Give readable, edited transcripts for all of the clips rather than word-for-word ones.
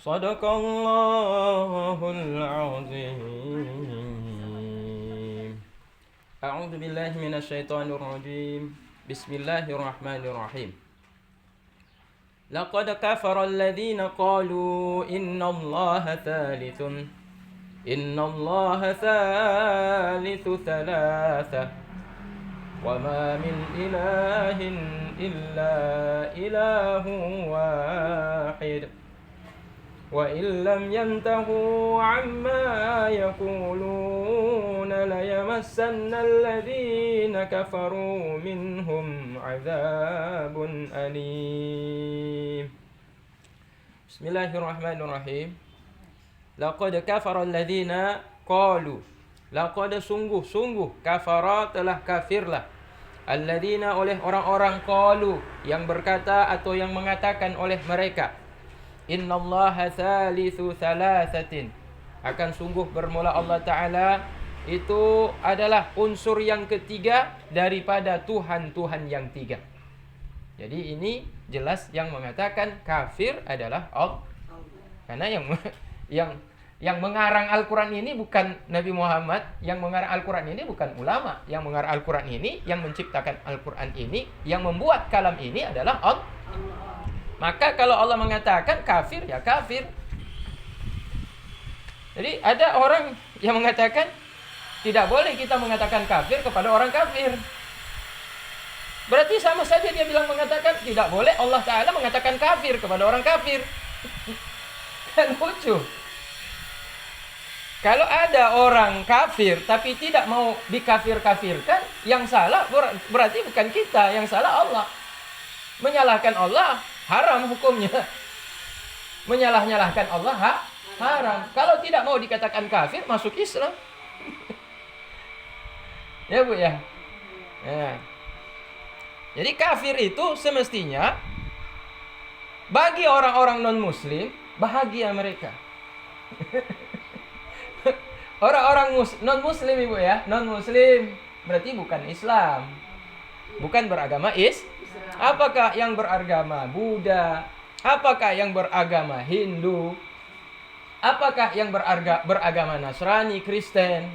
Sadaqallahul azim. A'udzu billahi minasyaitonir rajim. Bismillahirrahmanirrahim. Laqad kafara alladziina qalu innallaha thalithu thalatha wa ma min ilahin illa ilahun wahid. وَإِن لَّمْ يَنْتَهُوا عَمَّا يَقُولُونَ لَيَمَسَّنَّ الَّذِينَ كَفَرُوا مِنْهُمْ عَذَابٌ أَلِيمٌ. Bismillahirrahmanirrahim. Laqad kafara alladziina qalu. Laqad sungguh kafara telah kafirlah. Alladziina oleh orang-orang qalu yang berkata atau yang mengatakan oleh mereka. Innallaha thalithu thalathatin. Akan sungguh bermula Allah Ta'ala itu adalah unsur yang ketiga daripada Tuhan-Tuhan yang tiga. Jadi ini jelas yang mengatakan kafir adalah Allah. Karena yang mengarang Al-Quran ini bukan Nabi Muhammad. Yang mengarang Al-Quran ini bukan ulama. Yang mengarang Al-Quran ini, yang menciptakan Al-Quran ini, yang membuat kalam ini adalah Allah. Maka kalau Allah mengatakan kafir, ya kafir. Jadi ada orang yang mengatakan tidak boleh kita mengatakan kafir kepada orang kafir. Berarti sama saja dia bilang mengatakan tidak boleh Allah Ta'ala mengatakan kafir kepada orang kafir. Kan lucu. Kalau ada orang kafir tapi tidak mau dikafir-kafirkan, yang salah berarti bukan kita, yang salah Allah. Menyalahkan Allah haram hukumnya. Menyalah-nyalahkan Allah haram. Kalau tidak mau dikatakan kafir, masuk Islam. Ya Bu ya. Jadi kafir itu semestinya bagi orang-orang non-muslim bahagia mereka. Orang-orang non-muslim Ibu ya, non-muslim berarti bukan Islam. Bukan beragama Apakah yang beragama Buddha? Apakah yang beragama Hindu? Apakah yang beragama Nasrani, Kristen,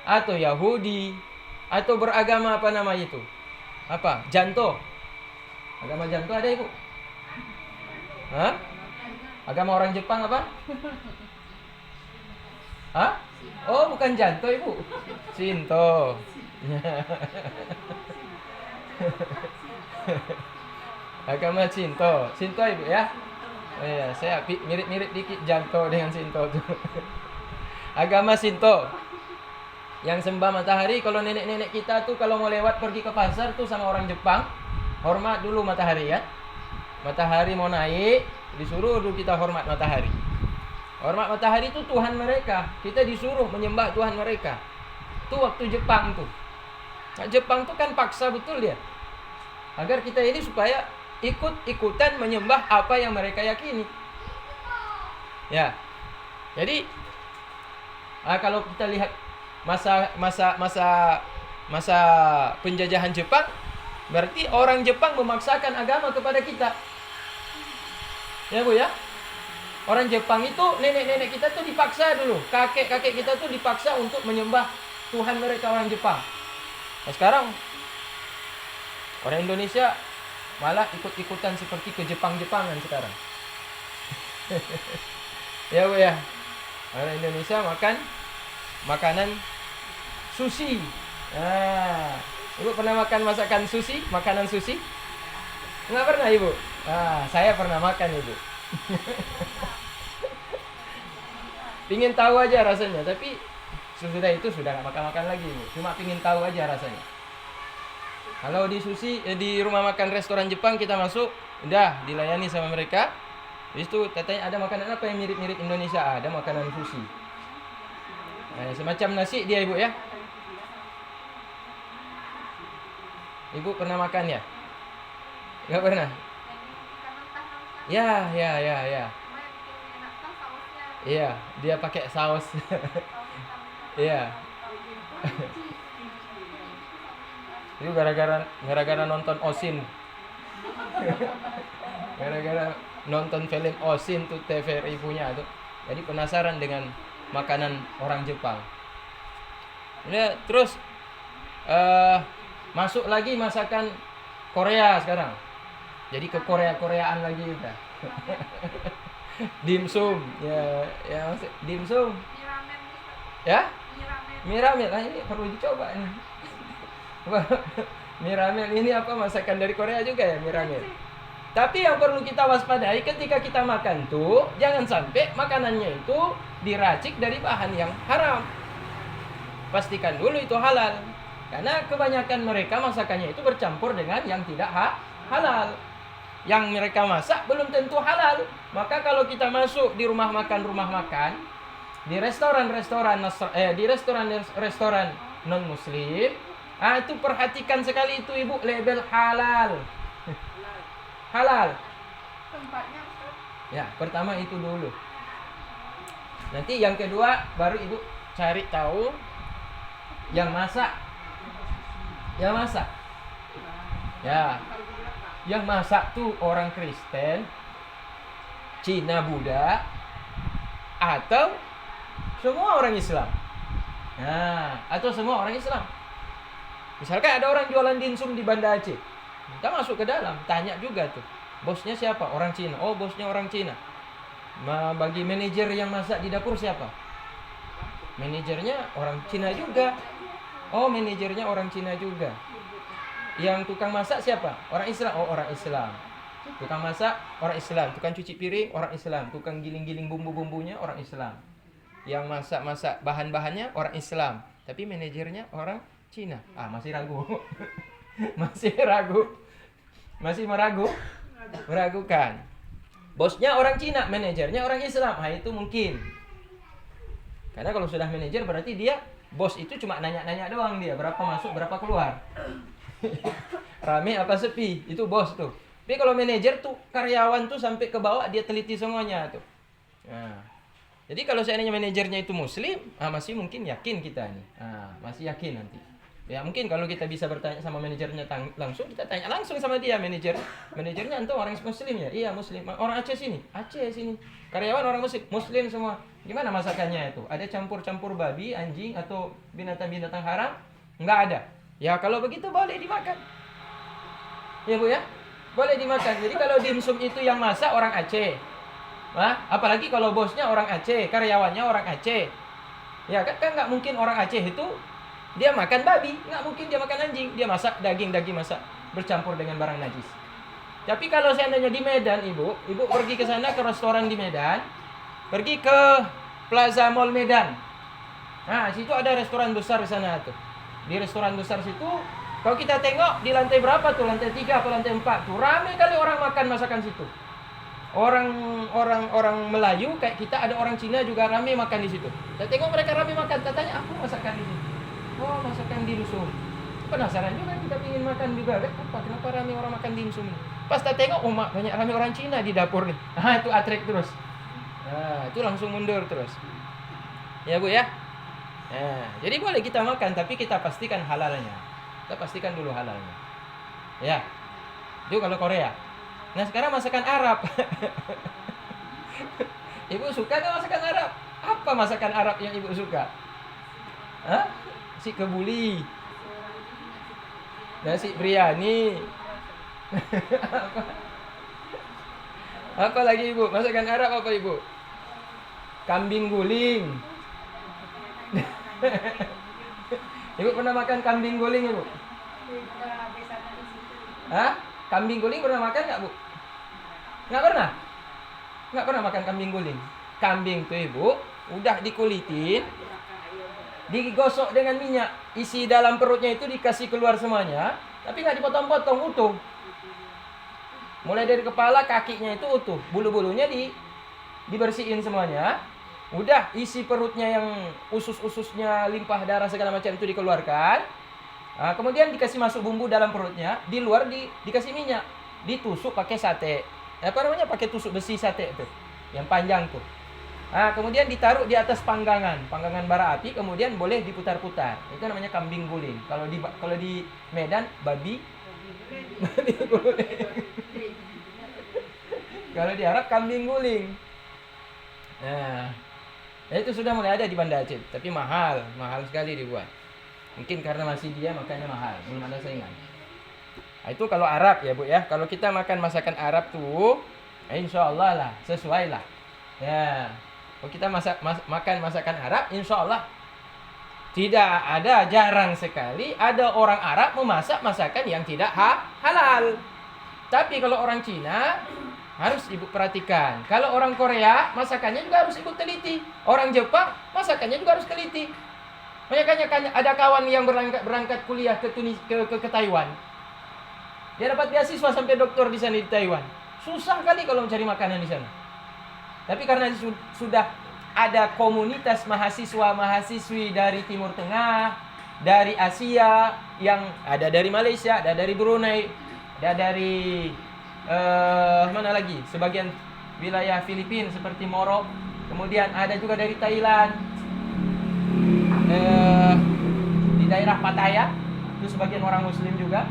atau Yahudi, atau beragama apa nama itu? Apa? Janto. Agama Janto ada Ibu? Hah? Agama orang Jepang apa? Hah? Oh, bukan Janto Ibu. Shinto. Agama Shinto Ibu ya. Oh iya, saya mirip-mirip dikit Janto dengan Shinto tuh. Agama Shinto yang sembah matahari. Kalau nenek-nenek kita tuh kalau mau lewat pergi ke pasar tuh sama orang Jepang, hormat dulu matahari ya. Matahari mau naik, disuruh dulu kita hormat matahari. Hormat matahari itu Tuhan mereka. Kita disuruh menyembah Tuhan mereka. Tuh waktu Jepang tuh. Nah, Jepang tuh kan paksa betul dia. Agar kita ini supaya ikut-ikutan menyembah apa yang mereka yakini. Ya. Jadi kalau kita lihat masa penjajahan Jepang, berarti orang Jepang memaksakan agama kepada kita. Ya Bu ya. Orang Jepang itu nenek-nenek kita tuh dipaksa dulu, kakek-kakek kita tuh dipaksa untuk menyembah Tuhan mereka orang Jepang. Nah, sekarang orang Indonesia malah ikut-ikutan seperti ke Jepang-Jepangan sekarang. Ya Bu ya. Orang Indonesia makan makanan sushi. Nah, Ibu pernah makan masakan sushi? Makanan sushi? Enggak pernah Ibu? Saya pernah makan Ibu. Pingin tahu aja rasanya, tapi sesudah itu sudah gak makan-makan lagi Ibu. Cuma pingin tahu aja rasanya. Kalau di sushi, di rumah makan restoran Jepang kita masuk, udah dilayani sama mereka. Habis itu katanya ada makanan apa yang mirip-mirip Indonesia? Ada makanan sushi. Nah, semacam nasi dia Ibu ya. Ibu pernah makan ya? Enggak pernah? Ya. Iya, dia pakai saus. Iya. Itu gara-gara nonton Osin. Gara-gara nonton film Osin tuh TVRI punya tuh. Jadi penasaran dengan makanan orang Jepang. Ya, terus masuk lagi masakan Korea sekarang. Jadi ke Koreaan lagi udah. Dimsum, ya dimsum. Ya? Miramel, nah ini perlu dicoba nih. Miramel ini apa, masakan dari Korea juga ya, miramel. Tapi yang perlu kita waspadai ketika kita makan tuh, jangan sampai makanannya itu diracik dari bahan yang haram. Pastikan dulu itu halal. Karena kebanyakan mereka masakannya itu bercampur dengan yang tidak halal. Yang mereka masak belum tentu halal. Maka kalau kita masuk di rumah makan, di restoran-restoran non muslim, itu perhatikan sekali itu ibu, label halal. Halal. Tempatnya Ya, pertama itu dulu. Nanti yang kedua baru ibu cari tahu yang masak. Yang masak. Ya. Yang masak tuh orang Kristen, Cina, Buddha, atau semua orang Islam. Nah, atau semua orang Islam. Misalkan ada orang jualan dimsum di Banda Aceh, kita masuk ke dalam, tanya juga tuh, bosnya siapa? Orang Cina. Oh, bosnya orang Cina. Bagi manajer yang masak di dapur siapa? Manajernya orang Cina juga. Oh, manajernya orang Cina juga. Yang tukang masak siapa? Orang Islam. Oh, orang Islam. Tukang masak orang Islam, tukang cuci piring orang Islam, tukang giling-giling bumbu-bumbunya orang Islam. Yang masak-masak bahan-bahannya orang Islam, tapi manajernya orang Cina. Masih ragu. Masih ragu. Masih meragukan. Bosnya orang Cina, manajernya orang Islam. Itu mungkin. Karena kalau sudah manajer berarti dia bos itu cuma nanya-nanya doang dia, berapa masuk, berapa keluar. Rame apa sepi, itu bos tuh. Tapi kalau manajer tuh karyawan tuh sampai ke bawah dia teliti semuanya tuh. Nah, jadi kalau seandainya manajernya itu muslim, masih mungkin yakin kita nih. Masih yakin nanti. Ya mungkin kalau kita bisa bertanya sama manajernya langsung, kita tanya langsung sama dia, manajernya antum orang muslim ya? Iya muslim. Orang Aceh sini? Aceh sini. Karyawan orang muslim semua. Gimana masakannya itu? Ada campur-campur babi, anjing atau binatang-binatang haram? Enggak ada. Ya kalau begitu boleh dimakan. Ya Bu ya? Boleh dimakan. Jadi kalau dimsum itu yang masak orang Aceh. Apalagi kalau bosnya orang Aceh, karyawannya orang Aceh. Ya kan nggak mungkin orang Aceh itu dia makan babi, nggak mungkin dia makan anjing. Dia masak daging masak bercampur dengan barang najis. Tapi kalau seandainya di Medan, ibu pergi ke sana ke restoran di Medan, pergi ke Plaza Mall Medan. Situ ada restoran besar di sana tuh. Di restoran besar situ, kalau kita tengok di lantai berapa tuh, lantai 3 atau lantai 4 tuh, ramai kali orang makan masakan situ. Orang Melayu kayak kita, ada orang Cina juga ramai makan di situ. Kita tengok mereka ramai makan, kita tanya apa masakan di sini? Oh, masakan dimsum. Penasaran juga kita ingin makan juga, kenapa ramai orang makan dimsum? Pas kita tengok, banyak ramai orang Cina di dapur nih. Itu attract terus. Itu langsung mundur terus. Ya Bu ya. Jadi boleh kita makan, tapi kita pastikan halalnya. Kita pastikan dulu halalnya. Ya. Itu kalau Korea. Nah sekarang masakan Arab. Ibu suka nggak masakan Arab? Apa masakan Arab yang ibu suka? Nasi kebuli, nasi biryani. Apa lagi ibu? Masakan Arab apa ibu? Kambing guling. Ibu pernah makan kambing guling ibu? Kambing guling pernah makan nggak bu? Nggak pernah? Nggak pernah makan kambing guling? Kambing tuh ibu udah dikulitin, digosok dengan minyak, isi dalam perutnya itu dikasih keluar semuanya, tapi nggak dipotong-potong, utuh. Mulai dari kepala, kakinya itu utuh, bulu-bulunya dibersihin semuanya. Udah isi perutnya yang usus-ususnya, limpah darah segala macam itu dikeluarkan. Kemudian dikasih masuk bumbu dalam perutnya, di luar dikasih minyak, ditusuk pakai sate. Pakai tusuk besi sate itu, yang panjang tuh. Kemudian ditaruh di atas panggangan bara api, kemudian boleh diputar-putar. Itu namanya kambing guling. Kalau di Medan babi guling. Kalau di Arab kambing guling. Nah, itu sudah mulai ada di Banda Aceh, tapi mahal sekali dibuat. Mungkin karena masih dia makanya mahal, belum ada saingan. Nah, itu kalau Arab ya Bu ya. Kalau kita makan masakan Arab tuh, insya Allah lah, sesuai lah. Ya, kalau kita makan masakan Arab, insya Allah tidak ada, jarang sekali ada orang Arab memasak masakan yang tidak halal. Tapi kalau orang Cina harus ibu perhatikan. Kalau orang Korea masakannya juga harus ibu teliti. Orang Jepang masakannya juga harus teliti. Makanya ada kawan yang berangkat kuliah ke Taiwan. Dia dapat beasiswa sampai doktor di sana di Taiwan. Susah kali kalau mencari makanan di sana. Tapi karena sudah ada komunitas mahasiswa-mahasiswi dari Timur Tengah, dari Asia, yang ada dari Malaysia, ada dari Brunei, ada dari mana lagi? Sebagian wilayah Filipina seperti Morok. Kemudian ada juga dari Thailand. Di daerah Pattaya, itu sebagian orang Muslim juga.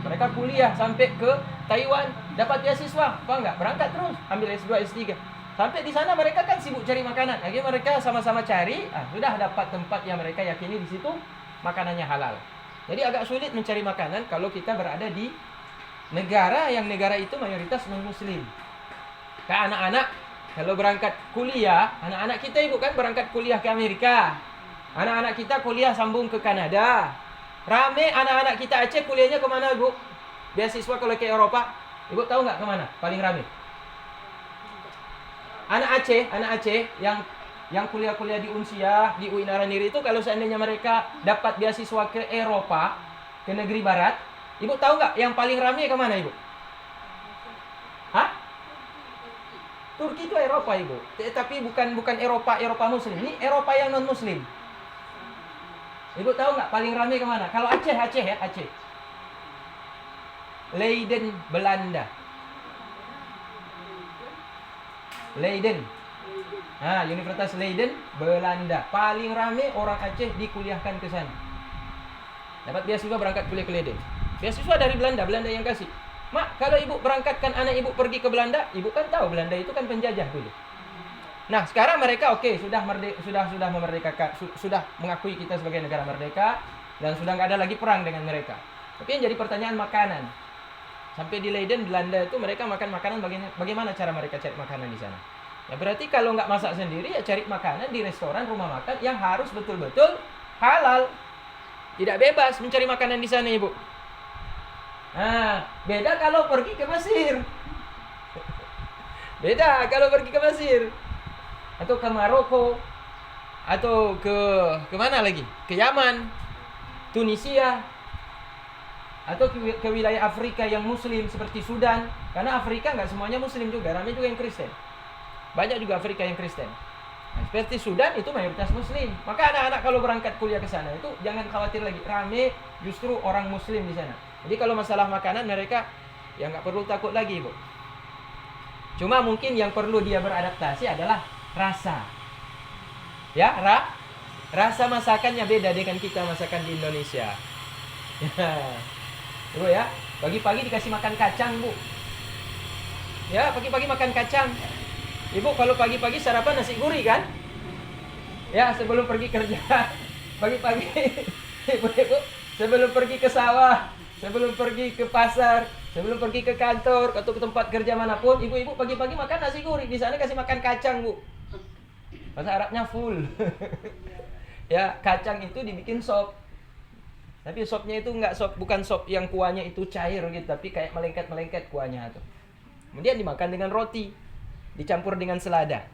Mereka kuliah sampai ke Taiwan, dapat beasiswa, apa enggak? Berangkat terus, ambil S2, S3. Sampai di sana mereka kan sibuk cari makanan. Akhirnya mereka sama-sama cari, sudah dapat tempat yang mereka yakini di situ makanannya halal. Jadi agak sulit mencari makanan kalau kita berada di negara itu mayoritas non-muslim. Kayak anak-anak kalau berangkat kuliah, anak-anak kita ibu kan berangkat kuliah ke Amerika. Anak-anak kita kuliah sambung ke Kanada. Rame anak-anak kita Aceh kuliahnya kemana ibu? Beasiswa kalau ke Eropa. Ibu tahu nggak kemana paling rame? Anak Aceh yang kuliah-kuliah di Unsia, di UIN Araniri itu kalau seandainya mereka dapat beasiswa ke Eropa, ke negeri barat, ibu tahu nggak yang paling ramai kemana ibu? Hah? Turki itu Eropa ibu, tapi bukan Eropa Muslim, ini Eropa yang non Muslim. Ibu tahu nggak paling ramai kemana? Kalau Aceh ya Aceh. Leiden, Belanda. Leiden. Universitas Leiden, Belanda. Paling ramai orang Aceh dikuliahkan ke sana. Dapat beasiswa berangkat kuliah ke Leiden. Beasiswa dari Belanda yang kasih. Mak, kalau ibu berangkatkan anak ibu pergi ke Belanda, ibu kan tahu Belanda itu kan penjajah dulu. Nah, sekarang mereka sudah memerdekakan, sudah mengakui kita sebagai negara merdeka dan sudah nggak ada lagi perang dengan mereka. Tapi yang jadi pertanyaan makanan. Sampai di Leiden, Belanda itu mereka makan makanan bagaimana cara mereka cari makanan di sana. Ya berarti kalau nggak masak sendiri ya cari makanan di restoran, rumah makan yang harus betul-betul halal. Tidak bebas mencari makanan di sana, Ibu. Beda kalau pergi ke Mesir. Beda kalau pergi ke Mesir. Atau ke Maroko. Atau ke mana lagi? Ke Yaman, Tunisia. Atau ke wilayah Afrika yang Muslim seperti Sudan. Karena Afrika nggak semuanya Muslim juga, ramai juga yang Kristen. Banyak juga Afrika yang Kristen. Nah, seperti Sudan itu mayoritas Muslim. Maka anak-anak kalau berangkat kuliah ke sana itu jangan khawatir lagi, ramai justru orang Muslim di sana. Jadi kalau masalah makanan mereka ya nggak perlu takut lagi, Bu. Cuma mungkin yang perlu dia beradaptasi adalah rasa. Ya, rasa masakannya beda dengan kita masakan di Indonesia. Bu ya, pagi-pagi dikasih makan kacang, Bu. Ya, pagi-pagi makan kacang. Ibu kalau pagi-pagi sarapan nasi gurih kan? Ya, sebelum pergi kerja. Pagi-pagi ibu-ibu sebelum pergi ke sawah, sebelum pergi ke pasar, sebelum pergi ke kantor atau ke tempat kerja manapun, ibu-ibu pagi-pagi makan nasi gurih. Di sana kasih makan kacang, Bu. Bahasa Arabnya full. Ya, kacang itu dibikin sop. Tapi sopnya itu bukan sop yang kuahnya itu cair gitu, tapi kayak melengket-melengket kuahnya tuh. Kemudian dimakan dengan roti, dicampur dengan selada.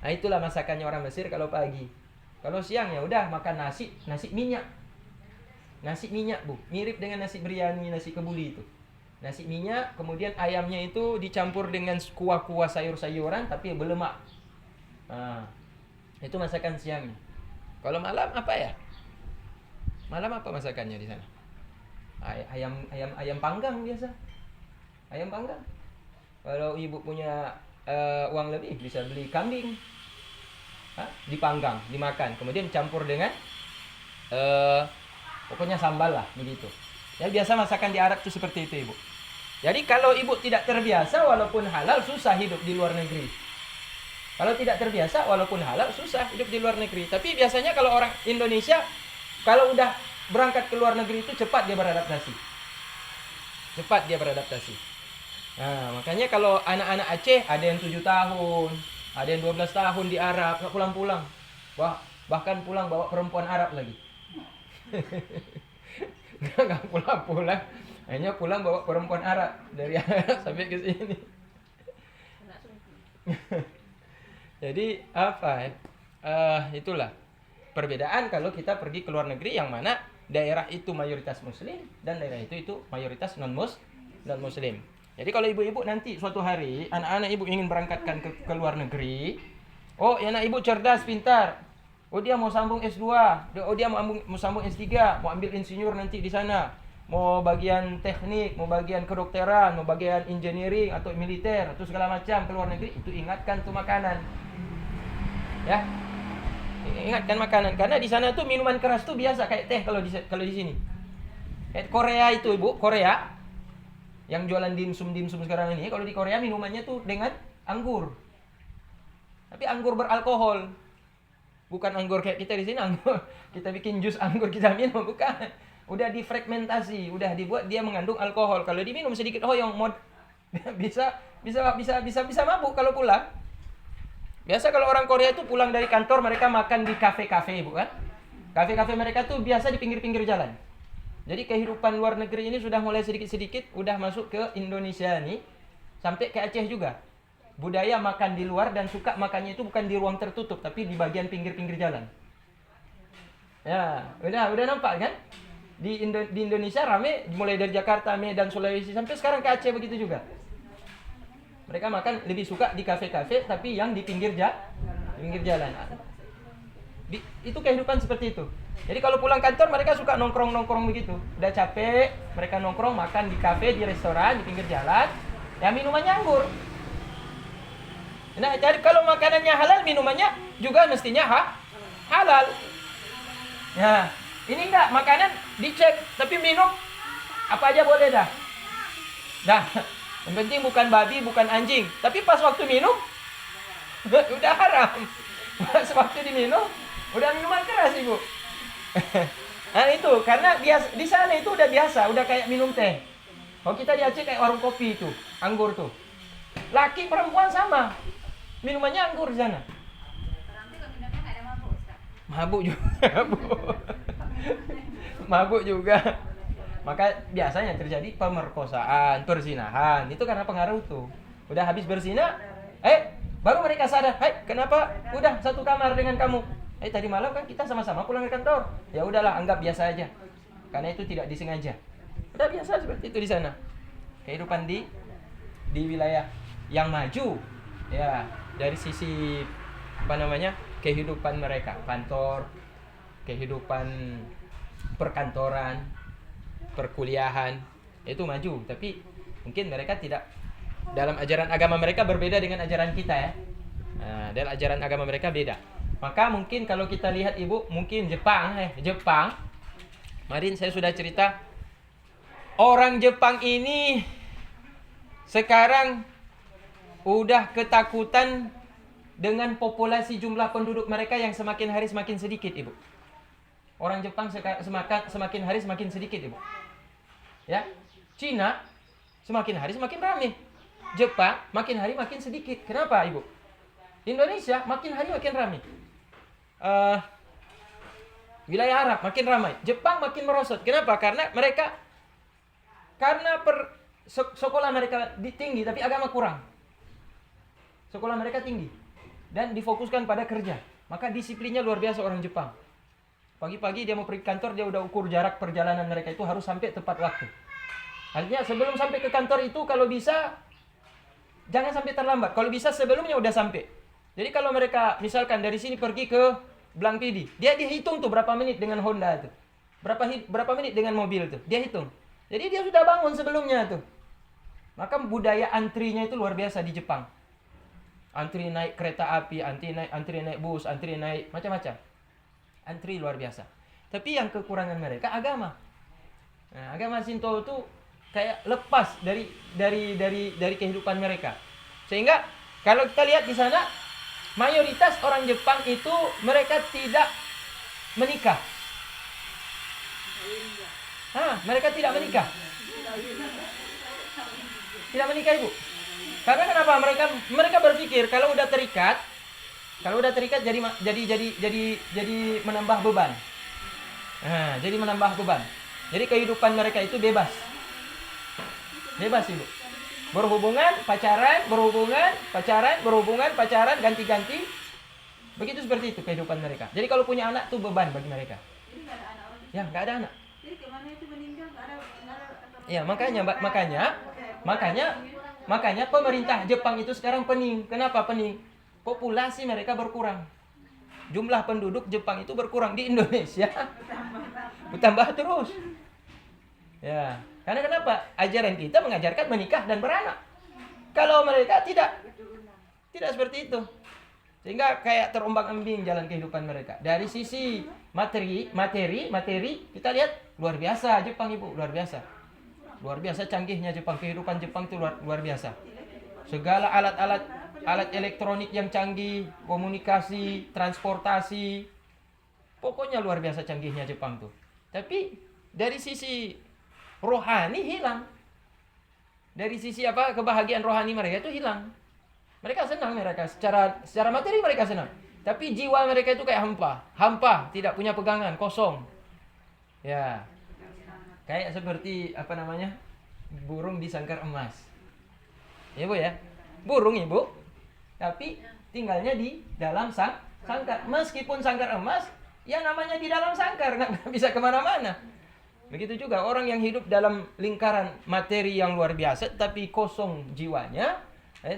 Nah, itulah masakannya orang Mesir kalau pagi. Kalau siang ya udah makan nasi minyak. Nasi minyak, Bu. Mirip dengan nasi biryani, nasi kebuli itu. Nasi minyak, kemudian ayamnya itu dicampur dengan kuah-kuah sayur-sayuran tapi berlemak. Nah, itu masakan siangnya. Kalau malam apa ya? Malam apa masakannya di sana? Ayam panggang biasa. Ayam panggang. Kalau ibu punya uang lebih bisa beli kambing. Dipanggang, dimakan, kemudian campur dengan pokoknya sambal lah begitu. Ya biasa masakan di Arab itu seperti itu, Ibu. Jadi kalau ibu tidak terbiasa, walaupun halal, susah hidup di luar negeri. Kalau tidak terbiasa, walaupun halal, susah hidup di luar negeri. Tapi biasanya kalau orang Indonesia, kalau udah berangkat ke luar negeri itu cepat dia beradaptasi. Cepat dia beradaptasi. Nah, makanya kalau anak-anak Aceh ada yang 7 tahun, ada yang 12 tahun di Arab, nggak pulang-pulang. Bahkan pulang bawa perempuan Arab lagi. Nggak pulang-pulang, hanya pulang bawa perempuan Arab dari Arab sampai ke sini. Jadi apa ya? Itulah perbedaan kalau kita pergi ke luar negeri yang mana daerah itu mayoritas muslim dan daerah itu mayoritas non muslim. Jadi kalau ibu-ibu nanti suatu hari anak-anak ibu ingin berangkatkan ke luar negeri, oh anak ibu cerdas, pintar. Oh dia mau sambung S2, oh dia mau sambung S3, mau ambil insinyur nanti di sana. Mau bagian teknik, mau bagian kedokteran, mau bagian engineering atau militer atau segala macam ke luar negeri, itu ingatkan tuh makanan. Ya. Ingatkan makanan karena di sana tuh minuman keras tuh biasa kayak teh kalau di sini. Kayak Korea itu Ibu, Korea yang jualan dimsum sekarang ini, kalau di Korea minumannya tuh dengan anggur. Tapi anggur beralkohol. Bukan anggur kayak kita di sini, anggur kita bikin jus anggur kita minum, bukan. Udah difragmentasi, udah dibuat dia mengandung alkohol. Kalau diminum sedikit hoyong bisa mabuk kalau pulang. Biasa kalau orang Korea itu pulang dari kantor mereka makan di kafe-kafe, Ibu kan? Kafe-kafe mereka tuh biasa di pinggir-pinggir jalan. Jadi kehidupan luar negeri ini sudah mulai sedikit-sedikit udah masuk ke Indonesia nih, sampai ke Aceh juga. Budaya makan di luar dan suka makannya itu bukan di ruang tertutup tapi di bagian pinggir-pinggir jalan. Ya, udah nampak kan? Di Indonesia rame mulai dari Jakarta, Medan, Sulawesi sampai sekarang ke Aceh begitu juga. Mereka makan lebih suka di kafe-kafe tapi yang di pinggir jalan. Itu kehidupan seperti itu. Jadi kalau pulang kantor mereka suka nongkrong begitu. Udah capek, mereka nongkrong makan di kafe, di restoran, di pinggir jalan. Ya minumannya anggur. Nah, jadi kalau makanannya halal, minumannya juga mestinya halal. Ya, ini enggak, makanan dicek, tapi minum apa aja boleh dah. Yang penting bukan babi, bukan anjing. Tapi pas waktu minum, udah haram. Pas waktu diminum, udah minuman keras, Ibu. Nah itu, karena di sana itu udah biasa, udah kayak minum teh. Kalau kita di Aceh kayak warung kopi itu, anggur tuh. Laki perempuan sama. Minumannya anggur di sana. Mabuk juga, mabuk juga. Maka biasanya terjadi pemerkosaan, perzinahan. Itu karena pengaruh tuh. Udah habis berzina, baru mereka sadar, kenapa udah satu kamar dengan kamu? Tadi malam kan kita sama-sama pulang ke kantor. Ya udahlah, anggap biasa aja. Karena itu tidak disengaja. Udah biasa seperti itu di sana. Kehidupan di wilayah yang maju, ya. Dari sisi kehidupan mereka, kantor, kehidupan perkantoran, perkuliahan, itu maju. Tapi mungkin mereka tidak, dalam ajaran agama mereka berbeda dengan ajaran kita ya. Nah, dalam ajaran agama mereka beda. Maka mungkin kalau kita lihat Ibu, mungkin Jepang. Kemarin saya sudah cerita, orang Jepang ini sekarang udah ketakutan dengan populasi jumlah penduduk mereka yang semakin hari semakin sedikit, Ibu. Orang Jepang semakin hari semakin sedikit, Ibu. Ya, Cina semakin hari semakin ramai. Jepang makin hari makin sedikit. Kenapa, Ibu? Indonesia makin hari makin ramai. Wilayah Arab makin ramai. Jepang makin merosot. Kenapa? Karena sekolah mereka tinggi tapi agama kurang. Sekolah mereka tinggi dan difokuskan pada kerja. Maka disiplinnya luar biasa orang Jepang. Pagi-pagi dia mau pergi kantor, dia udah ukur jarak perjalanan mereka itu harus sampai tepat waktu. Artinya sebelum sampai ke kantor itu kalau bisa jangan sampai terlambat. Kalau bisa sebelumnya udah sampai. Jadi kalau mereka misalkan dari sini pergi ke Blangpidi, dia dihitung tuh berapa menit dengan Honda tuh. Berapa menit dengan mobil tuh. Dia hitung. Jadi dia sudah bangun sebelumnya tuh. Maka budaya antrinya itu luar biasa di Jepang. Antri naik kereta api, antri naik bus, antri naik macam-macam. Antri luar biasa. Tapi yang kekurangan mereka agama. Nah, agama Shinto itu kayak lepas dari kehidupan mereka. Sehingga kalau kita lihat di sana, mayoritas orang Jepang itu mereka tidak menikah. Mereka tidak menikah. Tidak menikah, Ibu. Karena kenapa? Mereka berpikir kalau udah terikat jadi menambah beban. Jadi menambah beban. Jadi kehidupan mereka itu bebas. Bebas, Ibu. Berhubungan, pacaran, ganti-ganti. Begitu seperti itu kehidupan mereka. Jadi kalau punya anak tuh beban bagi mereka. Ya, nggak ada anak. Jadi kemana itu meninggal nggak ada. Ya, makanya pemerintah Jepang itu sekarang pening. Kenapa pening? Populasi mereka berkurang. Jumlah penduduk Jepang itu berkurang. Di Indonesia bertambah terus. Ya, karena kenapa? Ajaran kita mengajarkan menikah dan beranak. Kalau mereka tidak seperti itu. Sehingga kayak terombang-ambing jalan kehidupan mereka. Dari sisi materi, kita lihat luar biasa Jepang, Ibu, luar biasa. Luar biasa canggihnya Jepang, kehidupan Jepang itu luar biasa. Segala alat elektronik yang canggih, komunikasi, transportasi. Pokoknya luar biasa canggihnya Jepang tuh. Tapi dari sisi rohani hilang. Dari sisi kebahagiaan rohani mereka itu hilang. Mereka senang, secara materi mereka senang. Tapi jiwa mereka itu kayak hampa, tidak punya pegangan, kosong. Ya. Kayak seperti burung di sangkar emas. Ya, Bu ya. Burung, Ibu. Tapi tinggalnya di dalam sangkar. Meskipun sangkar emas, ya namanya di dalam sangkar, nggak bisa kemana-mana. Begitu juga orang yang hidup dalam lingkaran materi yang luar biasa, tapi kosong jiwanya,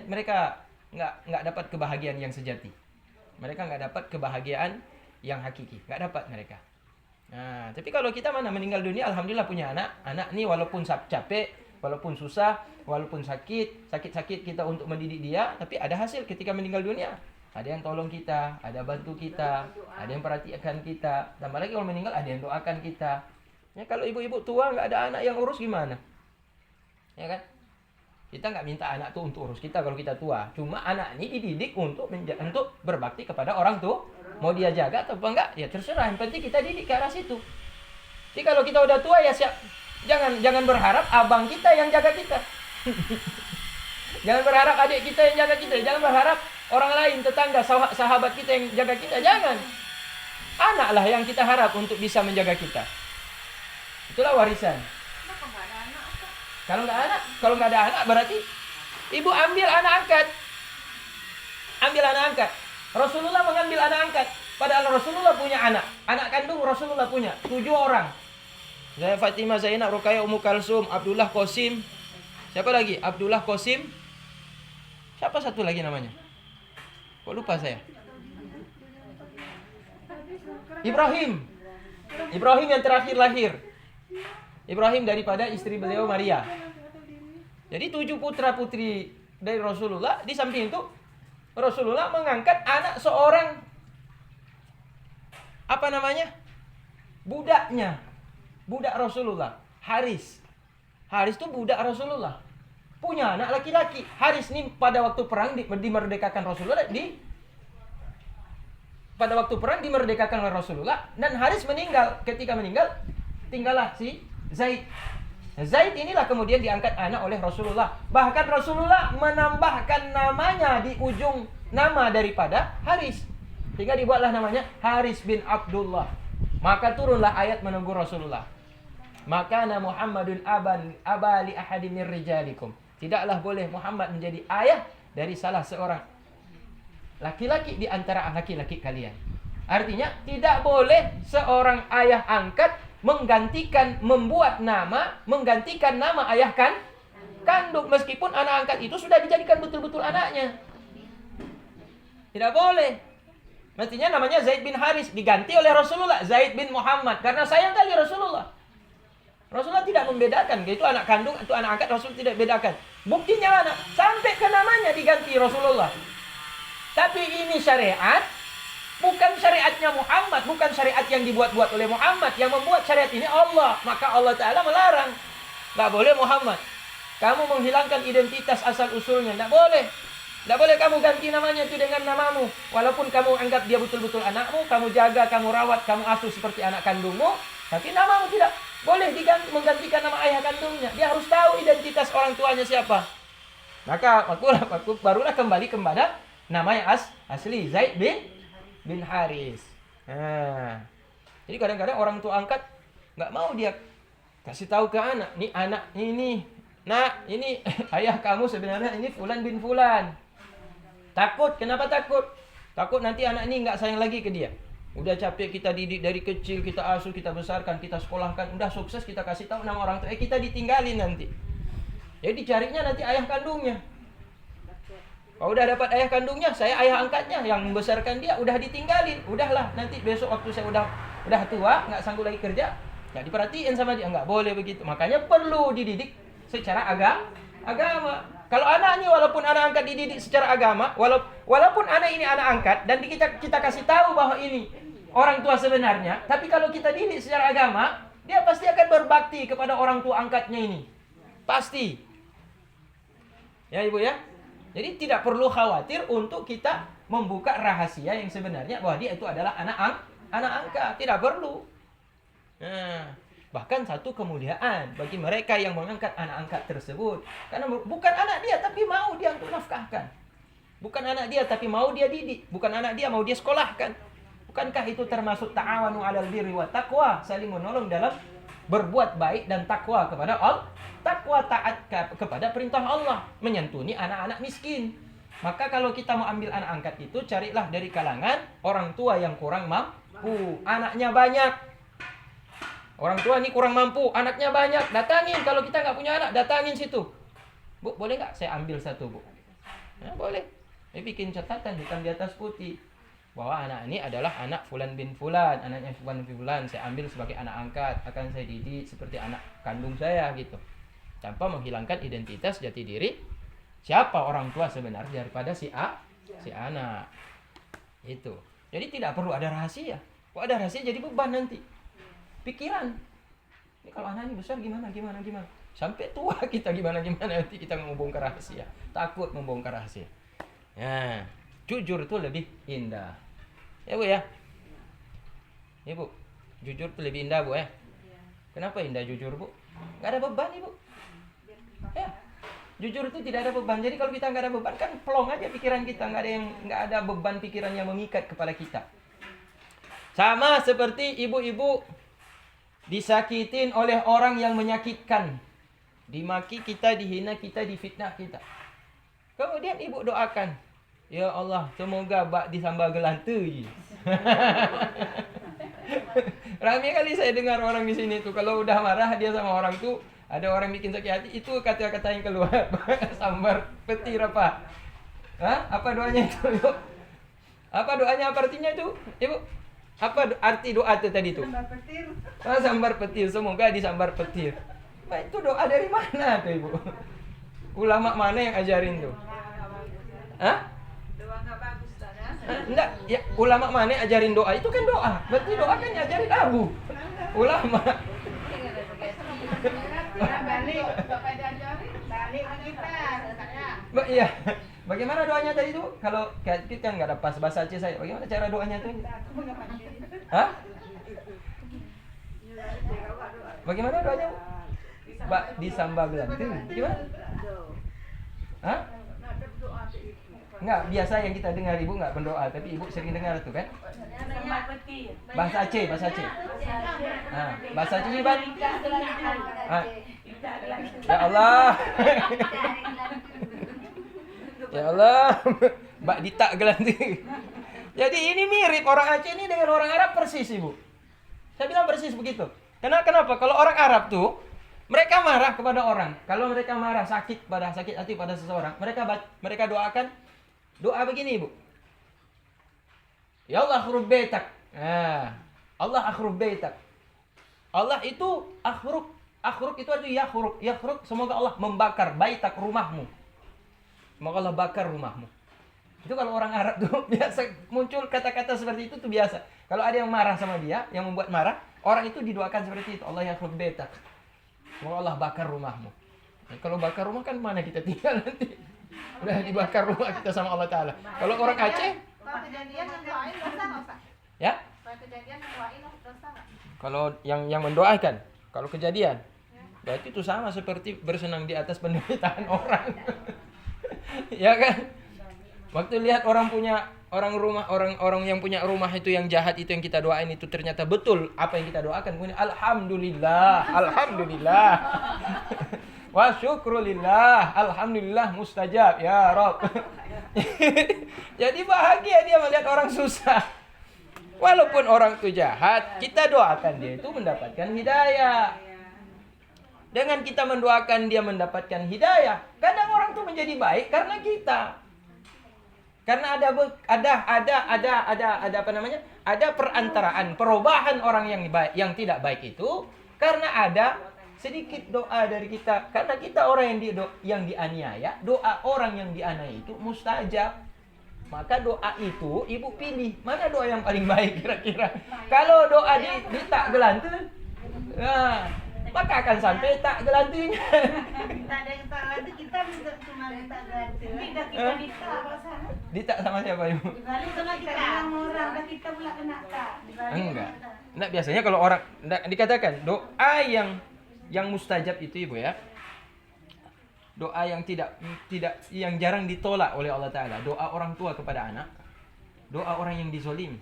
mereka nggak dapat kebahagiaan yang sejati. Mereka nggak dapat kebahagiaan yang hakiki, nggak dapat mereka. Nah, tapi kalau kita meninggal dunia, alhamdulillah punya anak. Anak ini walaupun capek, walaupun susah, walaupun sakit kita untuk mendidik dia, tapi ada hasil ketika meninggal dunia. Ada yang tolong kita, ada bantu kita, ada yang perhatikan kita. Tambah lagi kalau meninggal ada yang doakan kita. Ya, kalau ibu-ibu tua nggak ada anak yang urus gimana? Ya kan? Kita nggak minta anak tuh untuk urus kita kalau kita tua. Cuma anak ini dididik untuk berbakti kepada orang tua. Mau dia jaga atau enggak, ya terserah. Yang penting kita didik ke arah situ. Jadi kalau kita udah tua ya jangan berharap abang kita yang jaga kita. Jangan berharap adik kita yang jaga kita. Jangan berharap orang lain, tetangga, sahabat kita yang jaga kita. Jangan. Anaklah yang kita harap untuk bisa menjaga kita. Itulah warisan. Kalau nggak ada anak berarti ibu ambil anak angkat. Rasulullah mengambil anak angkat. Padahal Rasulullah punya anak. Anak kandung Rasulullah punya 7 orang. Fatimah, Zainab, Ruqayyah, Ummu Kalsum, Abdullah, Qasim. Siapa lagi? Abdullah, Qasim. Siapa satu lagi namanya? Kok lupa saya? Ibrahim yang terakhir lahir. Ibrahim daripada istri beliau Maria. Jadi 7 putra putri dari Rasulullah. Di samping itu Rasulullah mengangkat anak seorang budaknya. Budak Rasulullah, Haris. Haris itu budak Rasulullah. Punya anak laki-laki. Haris ini pada waktu perang dimerdekakan Rasulullah pada waktu perang dimerdekakan oleh Rasulullah, dan Haris meninggal. Ketika meninggal, tinggallah si Zaid. Zaid inilah kemudian diangkat anak oleh Rasulullah. Bahkan Rasulullah menambahkan namanya di ujung nama daripada Haris. Sehingga dibuatlah namanya Haris bin Abdullah. Maka turunlah ayat menegur Rasulullah. Maka Muhammadun abali ahadin min rijalikum. Tidaklah boleh Muhammad menjadi ayah dari salah seorang laki-laki di antara laki-laki kalian. Artinya tidak boleh seorang ayah angkat menggantikan ayah kandung, meskipun anak angkat itu sudah dijadikan betul-betul anaknya. Tidak boleh. Mestinya namanya Zaid bin Haris, diganti oleh Rasulullah Zaid bin Muhammad, karena sayang kali Rasulullah. Rasulullah tidak membedakan, itu anak kandung, itu anak angkat, Rasul tidak bedakan. Buktinya mana? Sampai ke namanya diganti Rasulullah. Tapi ini syariat, bukan syariatnya Muhammad, bukan syariat yang dibuat-buat oleh Muhammad. Yang membuat syariat ini Allah. Maka Allah Ta'ala melarang. Nggak boleh Muhammad. Kamu menghilangkan identitas asal usulnya. Nggak boleh. Nggak boleh kamu ganti namanya itu dengan namamu. Walaupun kamu anggap dia betul-betul anakmu, kamu jaga, kamu rawat, kamu asuh seperti anak kandungmu, tapi namamu tidak boleh diganti, menggantikan nama ayah kandungnya. Dia harus tahu identitas orang tuanya siapa. Maka barulah kembali kepada nama yang asli, Zaid bin Haris. Nah, jadi kadang-kadang orang tua angkat nggak mau dia kasih tahu ke anak, nih anak ini, nak ini ayah kamu sebenarnya ini Fulan bin Fulan. Takut, kenapa takut? Takut nanti anak ini nggak sayang lagi ke dia. Udah capek kita didik dari kecil, kita asuh, kita besarkan, kita sekolahkan, udah sukses kita kasih tahu nama orang tua, kita ditinggalin nanti. Jadi carinya nanti ayah kandungnya. Kalau udah dapat ayah kandungnya, saya ayah angkatnya yang membesarkan dia, udah ditinggalin. Udahlah, nanti besok waktu saya udah tua, nggak sanggup lagi kerja, nggak diperhatiin sama dia, nggak boleh begitu. Makanya perlu dididik secara agama. Kalau anak ini walaupun anak angkat dididik secara agama, walaupun anak ini anak angkat dan kita kasih tahu bahwa ini orang tua sebenarnya, tapi kalau kita didik secara agama, dia pasti akan berbakti kepada orang tua angkatnya ini. Pasti. Ya Ibu ya. Jadi tidak perlu khawatir untuk kita membuka rahasia yang sebenarnya bahwa dia itu adalah anak angkat. Tidak perlu. Nah, bahkan satu kemuliaan bagi mereka yang mengangkat anak angkat tersebut. Karena bukan anak dia tapi mau dia untuk nafkahkan. Bukan anak dia tapi mau dia didik. Bukan anak dia mau dia sekolahkan. Bukankah itu termasuk ta'awanu 'alal birri wa taqwa, saling menolong dalam berbuat baik dan takwa kepada Allah. Takwa taat kepada perintah Allah, menyantuni anak-anak miskin. Maka kalau kita mau ambil anak angkat itu, carilah dari kalangan orang tua yang kurang mampu, anaknya banyak. Orang tua ini kurang mampu, anaknya banyak, datangin. Kalau kita nggak punya anak, datangin situ. Bu, boleh nggak saya ambil satu, Bu? Ya, boleh. Bikin catatan hitam di atas putih bahwa anak ini adalah anak Fulan bin Fulan, anaknya Fulan bin Fulan, saya ambil sebagai anak angkat, akan saya didik seperti anak kandung saya gitu. Tanpa menghilangkan identitas jati diri siapa orang tua sebenarnya daripada si anak. Itu. Jadi tidak perlu ada rahasia. Kok ada rahasia jadi beban nanti. Pikiran. Ini kalau anak ini besar gimana. Sampai tua kita gimana nanti kita membongkar rahasia. Takut membongkar rahasia. Ya, jujur itu lebih indah. Ya Bu ya. Ya Bu, jujur itu lebih indah Bu ya. Kenapa indah jujur Bu? Gak ada beban Ibu. Ya, jujur itu tidak ada beban. Jadi kalau kita nggak ada beban kan plong aja pikiran kita, nggak ada beban pikiran yang mengikat kepada kita. Sama seperti ibu-ibu disakitin oleh orang yang menyakitkan, dimaki kita, dihina kita, difitnah kita. Kemudian ibu doakan, ya Allah semoga bak disambal gelantu. Ramai kali saya dengar orang di sini tuh kalau udah marah dia sama orang tuh. Ada orang bikin sakit hati, itu kata-kata yang keluar. Sambar petir apa? Hah? Apa doanya itu, Ibu? Apa doanya, apa artinya itu, Ibu? Apa arti doa itu tadi itu? Sambar petir. Sambar petir, semoga disambar petir. Nah, itu doa dari mana tuh, Ibu? Ulama mana yang ajarin tuh? Hah? Doa nggak bagus tanya. Enggak, ya ulama mana yang ajarin doa? Itu kan doa. Berarti doa kan ngajarin Abu. Ulama. Balik, bapak diajarin, balik kita, saya. Iya. Bagaimana doanya tadi tuh? Kalau kita kan nggak ada pas bahasa Aceh saya. Bagaimana cara doanya tuh? Hah? Bagaimana doanya? Mbak disambal gelantu. Gimana? Hah? Enggak, biasa yang kita dengar Ibu enggak berdoa, tapi Ibu sering dengar tuh kan? Bahasa Aceh. Nah, bahasa Aceh Bang. Ya Allah. Ya Allah. Mbak ditak gelantu. Jadi ini mirip orang Aceh ini dengan orang Arab persis Ibu. Saya bilang persis begitu. Kenapa? Kalau orang Arab tuh mereka marah kepada orang. Kalau mereka marah sakit hati pada seseorang, mereka doakan doa begini Ibu. Ya Allah akhrub baitak. Nah, Allah akhrub baitak. Allah itu akhrub itu artinya yakhrub semoga Allah membakar baitak rumahmu. Semoga Allah bakar rumahmu. Itu kalau orang Arab tuh biasa muncul kata-kata seperti itu tuh biasa. Kalau ada yang marah sama dia, yang membuat marah, orang itu didoakan seperti itu. Allah yakhrub baitak. semoga Allah bakar rumahmu. Nah, kalau bakar rumah kan mana kita tinggal nanti? Udah dibakar rumah kita sama Allah Ta'ala. Kalau orang Aceh, Kalau kejadian yang doain dosa nggak Ustaz? ya. Kalau kejadian yang doain dosa nggak? Kalau yang mendoakan, kalau kejadian, berarti itu sama seperti bersenang di atas penderitaan orang. Ya kan? Waktu lihat orang yang punya rumah itu yang jahat itu yang kita doain itu ternyata betul apa yang kita doakan. Kemudian alhamdulillah. Wa syukrulillah, alhamdulillah mustajab ya Rabb. Jadi bahagia dia melihat orang susah. Walaupun orang itu jahat, kita doakan dia itu mendapatkan hidayah. Dengan kita mendoakan dia mendapatkan hidayah, kadang orang itu menjadi baik karena kita. Karena ada apa namanya? Ada perantaraan perubahan orang yang baik, yang tidak baik itu karena ada sedikit doa dari kita. Karena kita orang yang dianiaya, doa orang yang dianiaya itu mustajab. Maka doa itu ibu pilih mana doa yang paling baik kira-kira. Kalau doa di tak gelantun, nah, maka akan sampai tak gelantunnya. Tak ada yang tak gelantung, kita cuma tak gelantung. Kita kalau sana. Ditak sama siapa ibu? Dibalik sama kita orang dan kita pula kena tak. Enggak. Nah, biasanya kalau orang dikatakan doa yang mustajab itu ibu ya. Doa yang tidak yang jarang ditolak oleh Allah Ta'ala. Doa orang tua kepada anak. Doa orang yang dizolimi.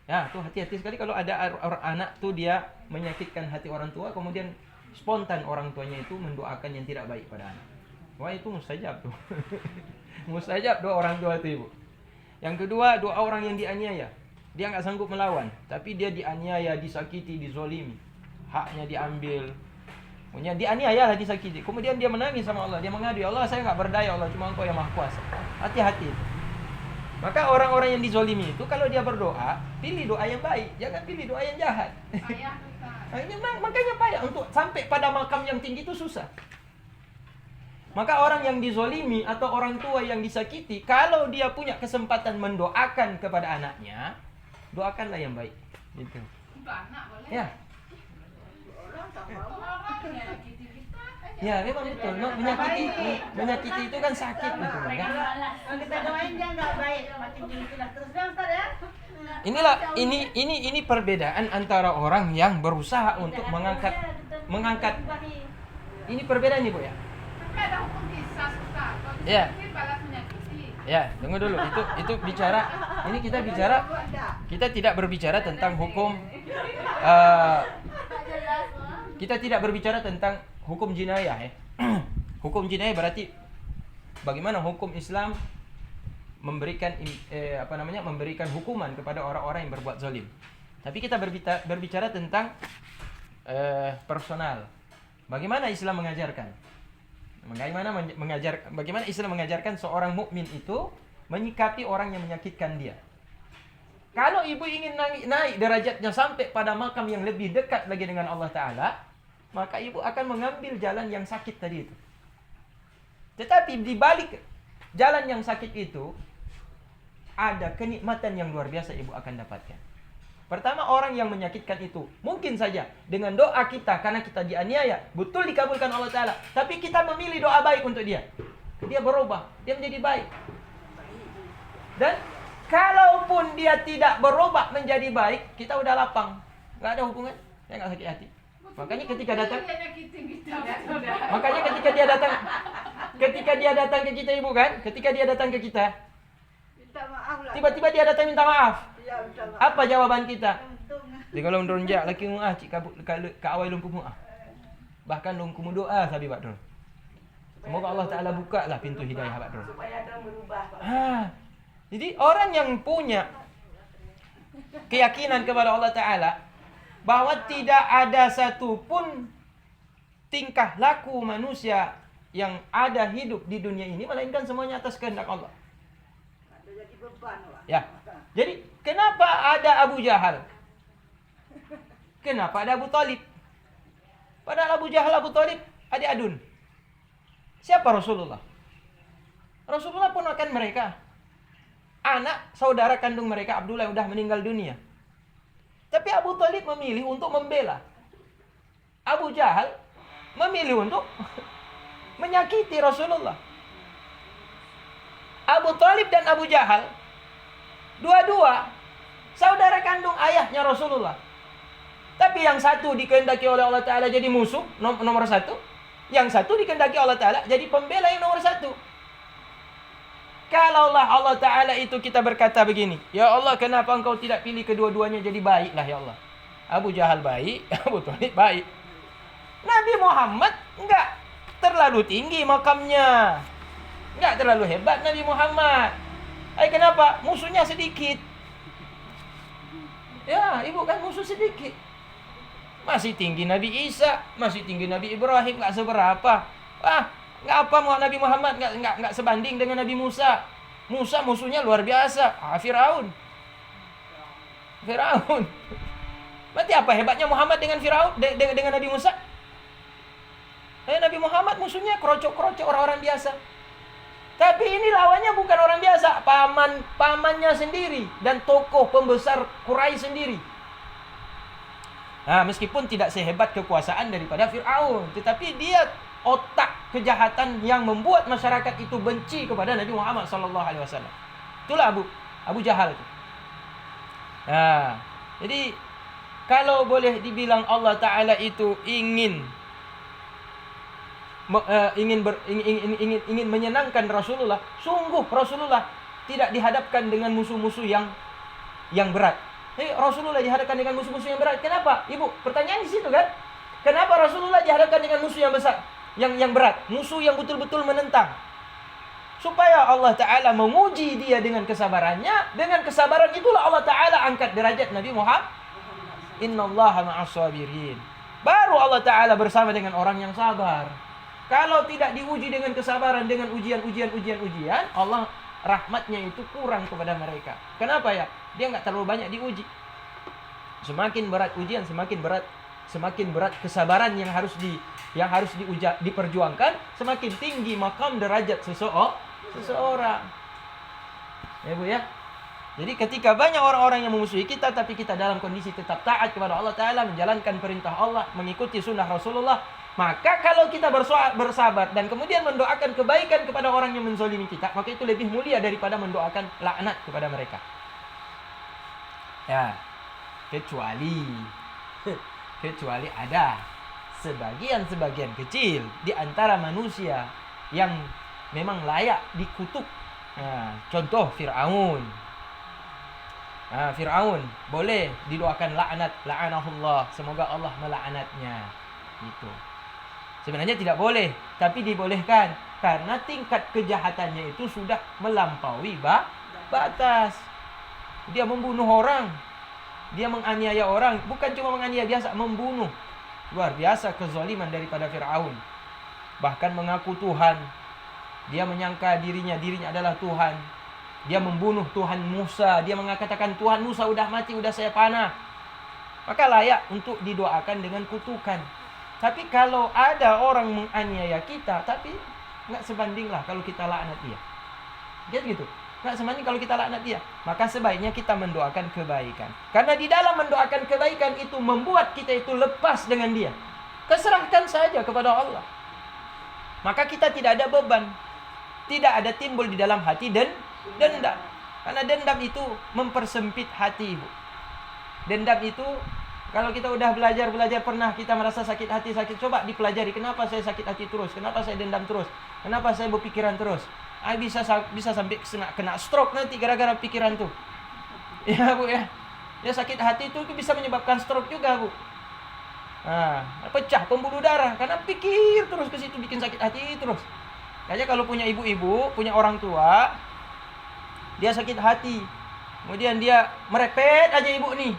Ya, tuh hati-hati sekali kalau ada orang anak tuh dia menyakitkan hati orang tua, kemudian spontan orang tuanya itu mendoakan yang tidak baik pada anak. Wah, itu mustajab tuh. Mustajab doa orang tua itu ibu. Yang kedua, doa orang yang dianiaya. Dia nggak sanggup melawan, tapi dia dianiaya, disakiti, dizolimi. Haknya diambil. Punya dianiaya lah, disakiti. Kemudian dia menangis sama Allah. Dia mengadu, ya Allah saya nggak berdaya, Allah cuma Engkau yang Maha Kuasa. Hati-hati. Maka orang-orang yang dizolimi itu kalau dia berdoa, pilih doa yang baik, jangan pilih doa yang jahat. Nah, ini makanya payah untuk sampai pada makam yang tinggi itu susah. Maka orang yang dizolimi atau orang tua yang disakiti, kalau dia punya kesempatan mendoakan kepada anaknya, doakanlah yang baik. Gitu. Ya. Ya memang betul. Menyakiti itu kan sakit gitu kan. Kalau kita doain dia nggak baik, makin gitulah terus Ustaz ya. Inilah ini perbedaan antara orang yang berusaha untuk mengangkat. Ini perbedaan nih Bu ya. Ada hukum kisah Ustaz. Ya. Balas menyakiti. Ya, tunggu dulu. Itu bicara. Ini kita tidak berbicara tentang hukum. Kita tidak berbicara tentang hukum jinayah ya. Hukum jinayah berarti bagaimana hukum Islam memberikan memberikan hukuman kepada orang-orang yang berbuat zalim. Tapi kita berbicara tentang personal. Bagaimana Islam mengajarkan? Bagaimana Islam mengajarkan seorang mukmin itu menyikapi orang yang menyakitkan dia. Kalau ibu ingin naik derajatnya sampai pada makam yang lebih dekat lagi dengan Allah Ta'ala, maka ibu akan mengambil jalan yang sakit tadi itu. Tetapi di balik jalan yang sakit itu, ada kenikmatan yang luar biasa ibu akan dapatkan. Pertama, orang yang menyakitkan itu mungkin saja dengan doa kita, karena kita dianiaya, betul dikabulkan Allah Ta'ala. Tapi kita memilih doa baik untuk dia. Dia berubah, dia menjadi baik. Dan kalaupun dia tidak berubah menjadi baik, kita udah lapang. Gak ada hubungan, saya gak sakit hati. Makanya ketika dia datang ke kita ibu kan, ketika dia datang ke kita, tiba-tiba dia datang minta maaf. Apa jawaban kita? Di kalau ndonja laki muah cik ka awai lumpuh muah. Bahkan lumpuh doa sabi Pak Dron. Semoga Allah Taala bukalah pintu hidayah Pak Dron. Supaya ada berubah. Jadi orang yang punya keyakinan kepada Allah Taala bahwa tidak ada satupun tingkah laku manusia yang ada hidup di dunia ini melainkan semuanya atas kehendak Allah. Jadi beban, Pak. Ya. Jadi kenapa ada Abu Jahal? Kenapa ada Abu Talib? Padahal Abu Jahal, Abu Talib adik adun. Siapa Rasulullah? Rasulullah pun akan mereka. Anak saudara kandung mereka Abdullah sudah meninggal dunia. Tapi Abu Talib memilih untuk membela. Abu Jahal memilih untuk menyakiti Rasulullah. Abu Thalib dan Abu Jahal, dua-dua saudara kandung ayahnya Rasulullah. Tapi yang satu dikehendaki oleh Allah Ta'ala jadi musuh nomor satu, yang satu dikehendaki Allah Ta'ala jadi pembela yang nomor satu. Kalaulah Allah Ta'ala itu kita berkata begini, ya Allah, kenapa engkau tidak pilih kedua-duanya jadi baiklah ya Allah. Abu Jahal baik, Abu Thalib baik. Nabi Muhammad enggak terlalu tinggi makamnya, enggak terlalu hebat Nabi Muhammad. Kenapa? Musuhnya sedikit. Ya, ibu kan musuh sedikit. Masih tinggi Nabi Isa, masih tinggi Nabi Ibrahim, enggak seberapa. Enggak apa mau Nabi Muhammad, enggak sebanding dengan Nabi Musa. Musa musuhnya luar biasa. Firaun. Berarti apa hebatnya Muhammad dengan Firaun, dengan Nabi Musa? Nabi Muhammad musuhnya kerocok-kerocok orang-orang biasa. Tapi ini lawannya bukan orang biasa, pamannya sendiri dan tokoh pembesar Quraisy sendiri. Nah, meskipun tidak sehebat kekuasaan daripada Firaun, tetapi dia otak kejahatan yang membuat masyarakat itu benci kepada Nabi Muhammad SAW. Itulah Abu Jahal itu. Nah, jadi kalau boleh dibilang Allah Ta'ala itu ingin menyenangkan Rasulullah, sungguh Rasulullah tidak dihadapkan dengan musuh-musuh yang berat. Rasulullah dihadapkan dengan musuh-musuh yang berat. Kenapa? Ibu, pertanyaan di situ kan? Kenapa Rasulullah dihadapkan dengan musuh yang besar, yang berat, musuh yang betul-betul menentang? Supaya Allah Ta'ala menguji dia dengan kesabarannya. Dengan kesabaran itulah Allah Ta'ala angkat derajat Nabi Muhammad. Innallaha ma'as sabirin. Baru Allah Ta'ala bersama dengan orang yang sabar. Kalau tidak diuji dengan kesabaran, dengan ujian, Allah rahmatnya itu kurang kepada mereka. Kenapa ya? Dia nggak terlalu banyak diuji. Semakin berat ujian, semakin berat kesabaran yang harus diperjuangkan, semakin tinggi makam derajat seseorang. Ya Bu ya. Jadi ketika banyak orang-orang yang memusuhi kita, tapi kita dalam kondisi tetap taat kepada Allah Ta'ala, menjalankan perintah Allah, mengikuti sunnah Rasulullah, maka kalau kita bersabar dan kemudian mendoakan kebaikan kepada orang yang menzalimi kita, maka itu lebih mulia daripada mendoakan laknat kepada mereka. Ya, kecuali ada sebagian kecil di antara manusia yang memang layak dikutuk. Nah, contoh Fir'aun. Fir'aun boleh didoakan laknat, la'anahullah, semoga Allah melaknatnya. Gitu. Sebenarnya tidak boleh, tapi dibolehkan karena tingkat kejahatannya itu sudah melampaui batas. Dia membunuh orang, dia menganiaya orang, bukan cuma menganiaya biasa, membunuh. Luar biasa kezaliman daripada Fir'aun. Bahkan mengaku Tuhan. Dia menyangka dirinya adalah Tuhan. Dia membunuh Tuhan Musa. Dia mengatakan Tuhan Musa udah mati, udah saya panah. Maka layak untuk didoakan dengan kutukan. Tapi kalau ada orang menganiaya kita, tapi nggak sebandinglah kalau kita laknat dia. Gitu. Nggak sebanding kalau kita laknat dia. Maka sebaiknya kita mendoakan kebaikan. Karena di dalam mendoakan kebaikan itu membuat kita itu lepas dengan dia. Keserahkan saja kepada Allah. Maka kita tidak ada beban. Tidak ada timbul di dalam hati dendam. Karena dendam itu mempersempit hati, Ibu. Dendam itu kalau kita udah belajar pernah kita merasa sakit hati, coba dipelajari kenapa saya sakit hati terus, kenapa saya dendam terus, kenapa saya berpikiran terus. Bisa sampai kena stroke nanti gara-gara pikiran tuh. Ya Bu ya. Ya sakit hati itu bisa menyebabkan stroke juga Bu. Pecah pembuluh darah karena pikir terus ke situ, bikin sakit hati terus. Kayaknya kalau punya ibu-ibu, punya orang tua, dia sakit hati, kemudian dia merepet aja ibu nih.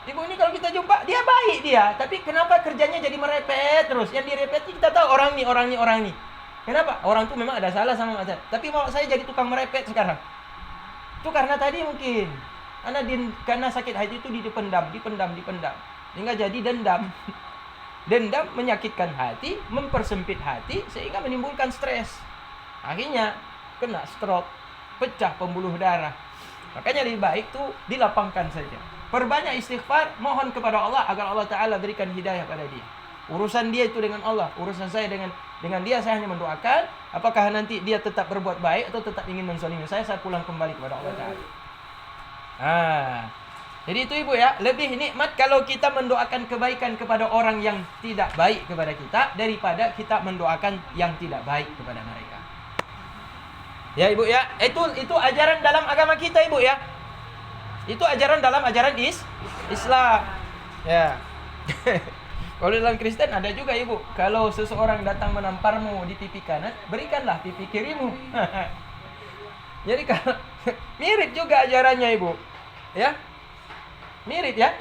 Ibu ini kalau kita jumpa, dia baik dia, tapi kenapa kerjanya jadi merepet terus? Yang direpet kita tahu orang nih. Kenapa? Orang tuh memang ada salah sama saya. Tapi mau saya jadi tukang merepet sekarang. Itu karena tadi mungkin karena sakit hati itu dipendam. Sehingga jadi dendam. Dendam menyakitkan hati, mempersempit hati sehingga menimbulkan stres. Akhirnya kena stroke, pecah pembuluh darah. Makanya lebih baik tuh dilapangkan saja. Perbanyak istighfar, mohon kepada Allah agar Allah Ta'ala berikan hidayah pada dia. Urusan dia itu dengan Allah, urusan saya dengan dia, saya hanya mendoakan. Apakah nanti dia tetap berbuat baik atau tetap ingin menzalimi saya pulang kembali kepada Allah Ta'ala. Jadi itu ibu ya, lebih nikmat kalau kita mendoakan kebaikan kepada orang yang tidak baik kepada kita daripada kita mendoakan yang tidak baik kepada mereka. Ya ibu ya, itu ajaran dalam agama kita ibu ya. Itu ajaran dalam ajaran Islam. Ya. Kalau dalam Kristen ada juga ibu, kalau seseorang datang menamparmu di pipi kanan, berikanlah pipi kirimu. Jadi kalau mirip juga ajarannya ibu, ya, mirip ya.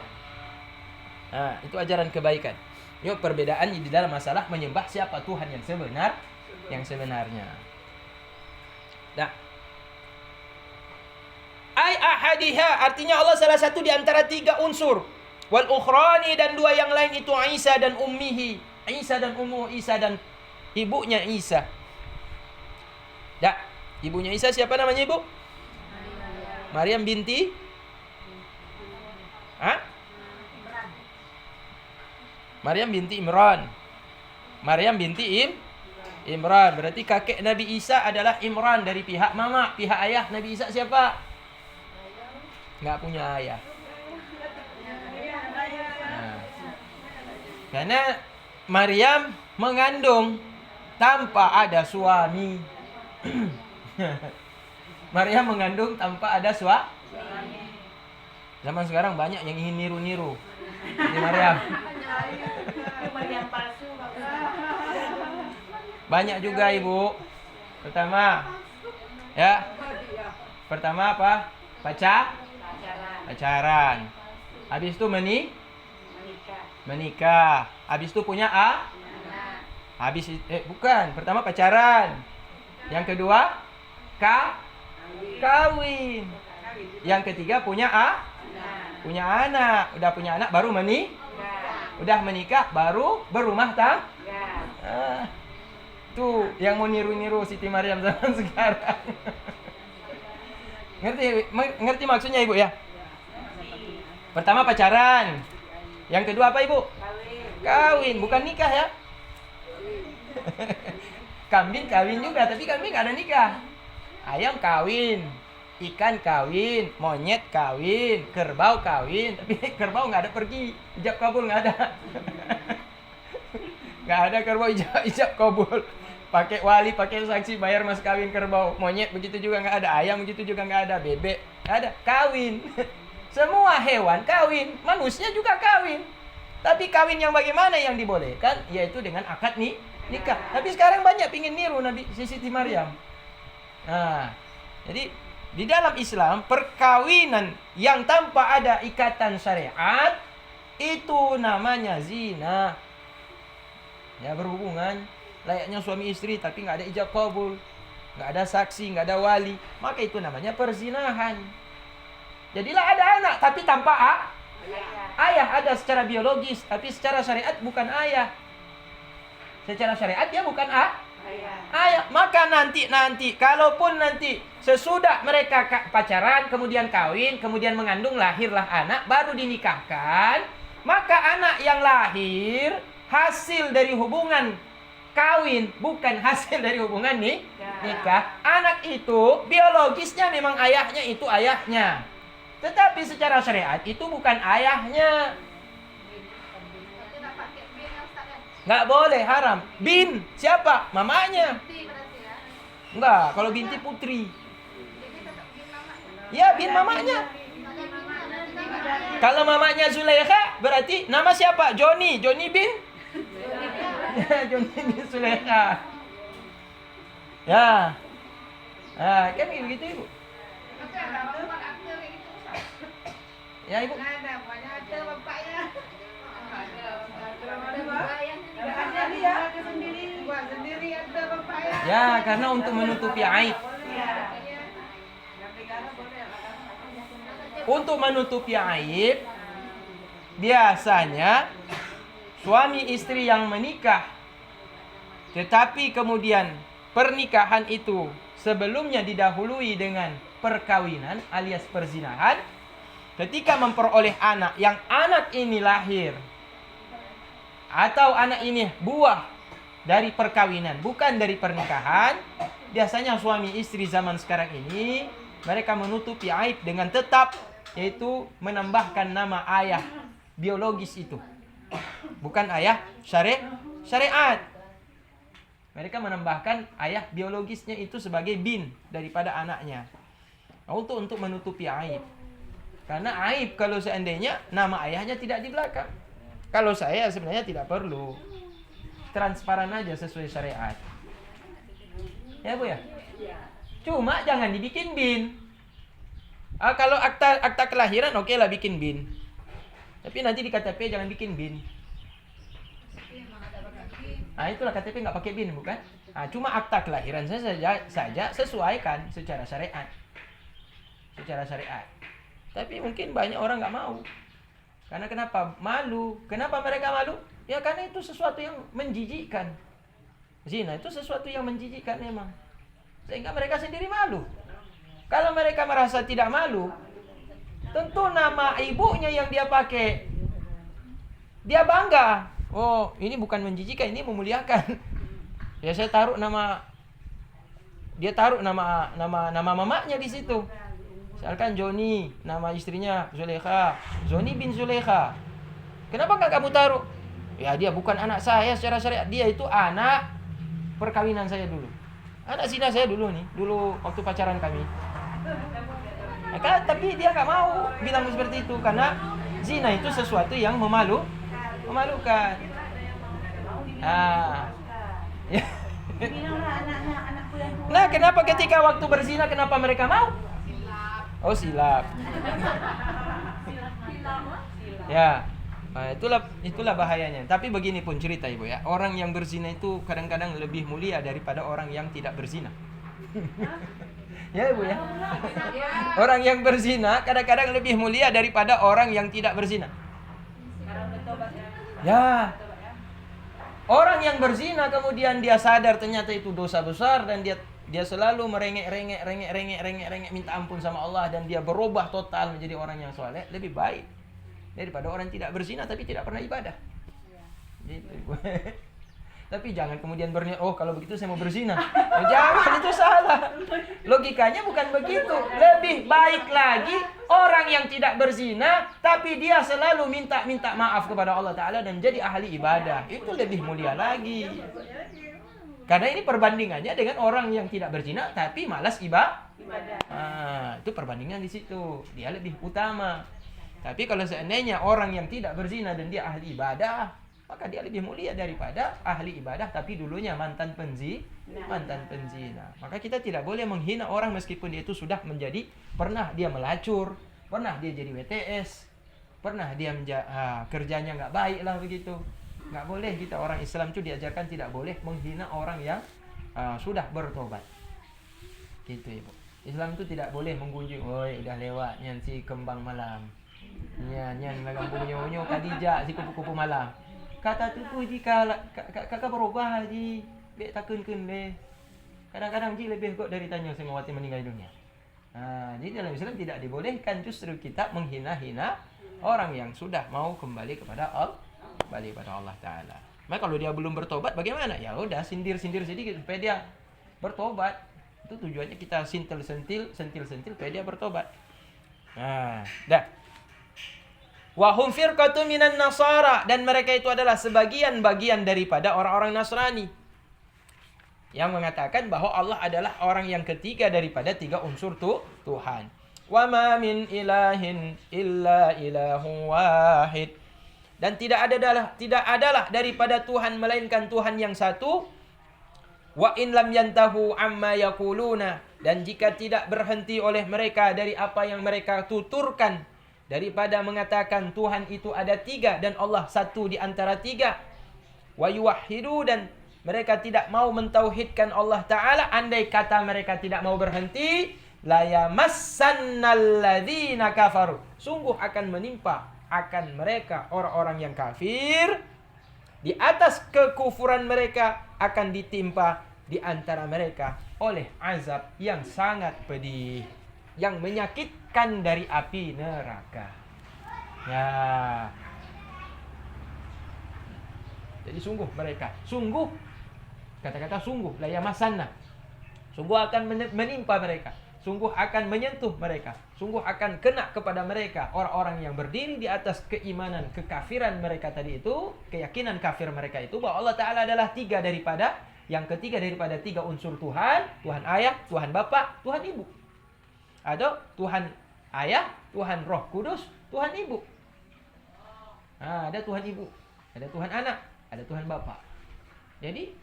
Nah, itu ajaran kebaikan. Yuk perbedaan di dalam masalah menyembah siapa Tuhan yang sebenarnya. Nah, ay ahadiha artinya Allah salah satu di antara 3 unsur. Wal ukhrani dan 2 yang lain itu Isa dan ummihi. Isa dan ummu Isa dan ibunya Isa. Ya, ibunya Isa siapa namanya ibu? Maryam binti? Maryam binti Imran. Maryam binti Imran. Berarti kakek Nabi Isa adalah Imran dari pihak mama. Pihak ayah Nabi Isa siapa? Nggak punya ayah. Karena Maryam mengandung tanpa ada suami. Maryam mengandung tanpa ada suami. Zaman sekarang banyak yang ingin niru-niru di Maryam. Maryam palsu. Banyak juga ibu. Pertama apa? Pacaran. Habis itu menikah. Habis itu punya pertama pacaran. Yang kedua kawin. Yang ketiga punya anak. Udah punya anak baru udah menikah baru berumah tangga. Tuh yang mau niru-niru Siti Maryam zaman sekarang. Ngerti maksudnya ibu ya? Pertama pacaran. Yang kedua apa ibu? Kawin, bukan nikah ya. Kambing kawin juga, tapi kambing gak ada nikah. Ayam kawin, ikan kawin, monyet kawin, kerbau kawin, tapi kerbau gak ada pergi, ijab kabul gak ada. Gak ada kerbau ijab kabul. Pakai wali, pakai saksi, bayar mas kawin kerbau. Monyet begitu juga gak ada, ayam begitu juga gak ada, bebek gak ada, kawin. Semua hewan kawin, manusia juga kawin. Tapi kawin yang bagaimana yang dibolehkan? Yaitu dengan akad nikah. Tapi sekarang banyak pingin niru Nabi Siti Maryam. Nah, jadi di dalam Islam perkawinan yang tanpa ada ikatan syariat itu namanya zina. Ya berhubungan layaknya suami istri tapi nggak ada ijab kabul, nggak ada saksi, nggak ada wali, maka itu namanya perzinahan. Jadilah ada anak tapi tanpa ayah, ada secara biologis tapi secara syariat bukan ayah. Secara syariat dia bukan ayah. Maka nanti kalaupun nanti sesudah mereka pacaran kemudian kawin, kemudian mengandung, lahirlah anak, baru dinikahkan, maka anak yang lahir hasil dari hubungan kawin, bukan hasil dari hubungan nikah. Anak itu biologisnya memang ayahnya itu ayahnya. Tetapi secara syariat itu bukan ayahnya. Nggak boleh, haram. Bin, siapa? Mamanya. Enggak, kalau binti putri. Ya, bin mamanya. Kalau mamanya Zulaikha, berarti nama siapa? Joni bin? Joni bin Zulaikha. Ya. Kan begitu ibu. Ya ibu. Ya, karena untuk menutupi aib. Untuk menutupi aib, biasanya suami istri yang menikah, tetapi kemudian pernikahan itu sebelumnya didahului dengan perkawinan alias perzinahan. Ketika memperoleh anak, yang anak ini lahir atau anak ini buah dari perkawinan, bukan dari pernikahan, biasanya suami istri zaman sekarang ini mereka menutupi aib dengan tetap, yaitu menambahkan nama ayah biologis itu, bukan ayah syariat. Mereka menambahkan ayah biologisnya itu sebagai bin daripada anaknya, untuk menutupi aib. Karena aib kalau seandainya nama ayahnya tidak di belakang. Kalau saya sebenarnya tidak perlu, transparan aja sesuai syariat. Ya Bu ya. Cuma jangan dibikin bin. Kalau akta kelahiran oke lah bikin bin. Tapi nanti di KTP jangan bikin bin. Itulah KTP nggak pakai bin, bukan? Cuma akta kelahiran saja sesuaikan secara syariat. Tapi mungkin banyak orang nggak mau. Karena kenapa? Malu. Kenapa mereka malu? Ya karena itu sesuatu yang menjijikkan. Zina itu sesuatu yang menjijikkan memang. Sehingga mereka sendiri malu. Kalau mereka merasa tidak malu, tentu nama ibunya yang dia pakai, dia bangga. Oh, ini bukan menjijikkan, ini memuliakan. Ya saya taruh nama, dia taruh nama mamanya di situ. Misalkan Joni, nama istrinya Zulekha, Joni bin Zulekha. Kenapa nggak kamu taruh? Ya dia bukan anak saya secara syariat, dia itu anak perkawinan saya dulu. Anak zina saya dulu waktu pacaran kami. Tapi dia nggak mau bilang seperti itu karena zina itu sesuatu yang memalukan. Nah, kenapa ketika waktu berzina kenapa mereka mau? Oh, silap. Ya. Nah, itulah bahayanya. Tapi begini pun cerita Ibu ya. Orang yang berzina itu kadang-kadang lebih mulia daripada orang yang tidak berzina. Ya Ibu ya. Orang yang berzina kadang-kadang lebih mulia daripada orang yang tidak berzina. Ya. Orang yang berzina kemudian dia sadar ternyata itu dosa besar dan dia selalu merengek minta ampun sama Allah dan dia berubah total menjadi orang yang soleh, lebih baik daripada orang yang tidak berzina tapi tidak pernah ibadah. Gitu. Tapi jangan kemudian berniat, oh kalau begitu saya mau berzina. Jangan, itu salah. Logikanya bukan begitu. Lebih baik lagi orang yang tidak berzina tapi dia selalu minta maaf kepada Allah Ta'ala dan jadi ahli ibadah. Itu lebih mulia lagi. Karena ini perbandingannya dengan orang yang tidak berzina tapi malas ibadah. Itu perbandingan di situ. Dia lebih utama. Tapi kalau seandainya orang yang tidak berzina dan dia ahli ibadah, maka dia lebih mulia daripada ahli ibadah tapi dulunya mantan penzina. Maka kita tidak boleh menghina orang meskipun dia itu sudah pernah dia melacur, pernah dia jadi WTS, pernah dia kerjanya nggak baik lah begitu. Nggak boleh kita orang Islam itu diajarkan tidak boleh menghina orang yang sudah bertobat. Gitu Ibu. Islam itu tidak boleh menggunjing, "Woi, udah lewat nyan si kembang malam. Nyan lagang bunyo Khadijah si kupu-kupu malam." Kata tu jika kakak berubah ji, bek takun-kun deh. Kadang-kadang ji lebih kok dari tanya Sengawati meninggal dunia. Jadi dalam Islam tidak dibolehkan justru kita menghina-hina orang yang sudah mau kembali kepada Allah Ta'ala. Maka kalau dia belum bertobat bagaimana? Ya udah sindir-sindir sedikit supaya dia bertobat. Itu tujuannya kita sentil-sentil supaya dia bertobat. Dah. Wahum firqatu minan nasara, dan mereka itu adalah sebagian-bagian daripada orang-orang Nasrani yang mengatakan bahwa Allah adalah orang yang ketiga daripada tiga unsur Tuhan. Wa ma min ilahin illa ilahu wahid, dan tidak adalah daripada Tuhan melainkan Tuhan yang satu. Wa in lam yantahu amma yaquluna, dan jika tidak berhenti oleh mereka dari apa yang mereka tuturkan daripada mengatakan Tuhan itu ada tiga dan Allah satu di antara tiga. Wa yuwahhidu, dan mereka tidak mau mentauhidkan Allah Ta'ala. Andai kata mereka tidak mau berhenti, la yamassannal ladzina kafaru, sungguh akan menimpa akan mereka orang-orang yang kafir. Di atas kekufuran mereka akan ditimpa di antara mereka oleh azab yang sangat pedih, yang menyakitkan dari api neraka. Ya. Jadi sungguh mereka, sungguh, kata-kata sungguh, la yamassanna, sungguh akan menimpa mereka, sungguh akan menyentuh mereka, sungguh akan kena kepada mereka orang-orang yang berdiri di atas keimanan kekafiran mereka tadi itu, keyakinan kafir mereka itu bahwa Allah Ta'ala adalah yang ketiga daripada tiga unsur Tuhan, Tuhan Ayah, Tuhan Bapa, Tuhan Ibu. Atau Tuhan Ayah, Tuhan Roh Kudus, Tuhan Ibu. Nah, ada Tuhan Ibu, ada Tuhan Anak, ada Tuhan Bapa. Jadi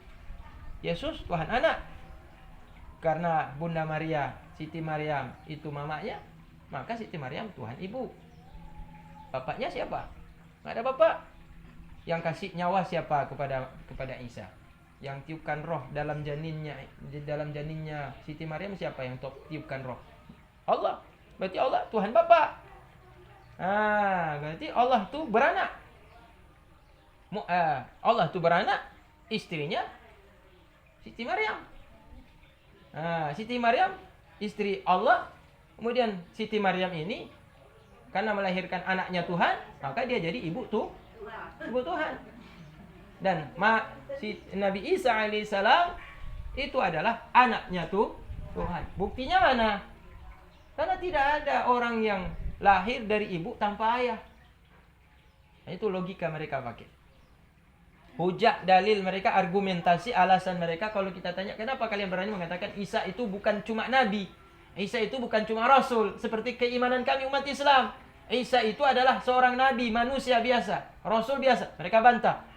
Yesus Tuhan Anak. Karena Bunda Maria, Siti Maryam itu mamanya, maka Siti Maryam Tuhan Ibu. Bapaknya siapa? Nggak ada bapak. Yang kasih nyawa siapa kepada Isa? Yang tiupkan roh dalam janinnya Siti Maryam siapa yang tiupkan roh? Allah. Berarti Allah Tuhan Bapa. Berarti Allah tuh beranak. Allah tuh beranak, istrinya Siti Maryam. Siti Maryam istri Allah. Kemudian Siti Maryam ini karena melahirkan anaknya Tuhan, maka dia jadi ibu Tuhan. Dan Nabi Isa alaihissalam itu adalah anaknya Tuhan. Buktinya mana? Karena tidak ada orang yang lahir dari ibu tanpa ayah. Nah, itu logika mereka pakai. Hujah, dalil mereka, argumentasi, alasan mereka. Kalau kita tanya, kenapa kalian berani mengatakan Isa itu bukan cuma nabi, Isa itu bukan cuma rasul, seperti keimanan kami umat Islam. Isa itu adalah seorang nabi, manusia biasa, rasul biasa. Mereka bantah.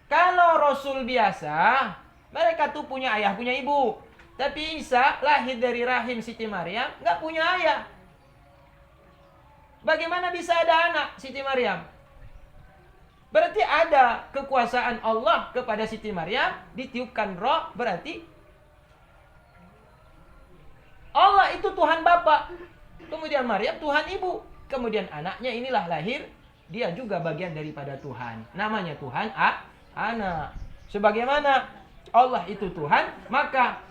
Kalau rasul biasa, mereka tuh punya ayah, punya ibu. Tapi Isa lahir dari rahim Siti Maryam, nggak punya ayah. Bagaimana bisa ada anak Siti Maryam? Berarti ada kekuasaan Allah kepada Siti Maryam, ditiupkan roh, berarti Allah itu Tuhan Bapa. Kemudian Maryam Tuhan Ibu. Kemudian anaknya inilah lahir, dia juga bagian daripada Tuhan. Namanya Tuhan anak. Sebagaimana Allah itu Tuhan, maka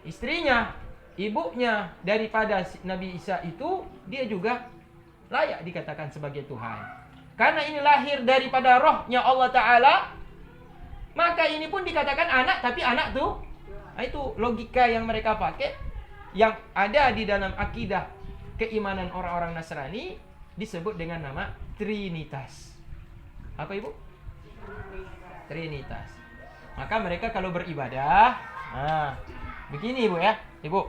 istrinya, ibunya daripada Nabi Isa itu, dia juga layak dikatakan sebagai Tuhan. Karena ini lahir daripada rohnya Allah Ta'ala, maka ini pun dikatakan anak, tapi anak tuh. Nah, itu logika yang mereka pakai, yang ada di dalam akidah keimanan orang-orang Nasrani, disebut dengan nama Trinitas. Apa Ibu? Trinitas. Maka mereka kalau beribadah, begini Ibu ya, Ibu.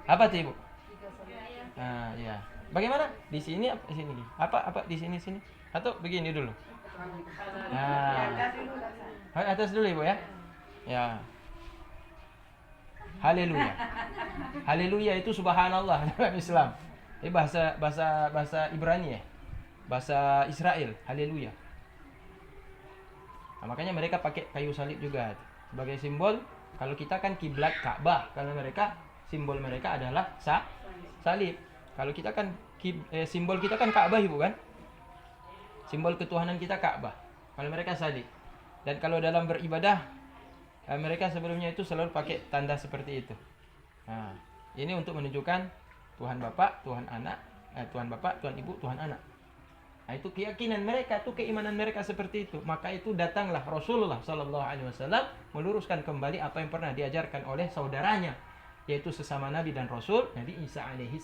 Apa tuh Ibu? Ya. Bagaimana? Di sini apa di sini? Apa di sini? Atau begini dulu? Atas dulu Ibu ya. Ya. Haleluya. Haleluya itu subhanallah dalam Islam. Ini bahasa Ibrani ya. Bahasa Israel, haleluya. Nah, makanya mereka pakai kayu salib juga sebagai simbol. Kalau kita kan kiblat Ka'bah, kalau mereka simbol mereka adalah salib. Kalau kita kan simbol kita kan Ka'bah Ibu kan? Simbol ketuhanan kita Ka'bah. Kalau mereka salib. Dan kalau dalam beribadah mereka sebelumnya itu selalu pakai tanda seperti itu. Nah, ini untuk menunjukkan Tuhan Bapa, Tuhan Anak, Tuhan Bapa, Tuhan Ibu, Tuhan Anak. Nah, itu keyakinan mereka, itu keimanan mereka seperti itu. Maka itu datanglah Rasulullah Sallallahu Alaihi Wasallam meluruskan kembali apa yang pernah diajarkan oleh saudaranya, yaitu sesama Nabi dan Rasul, Nabi Isa alaihi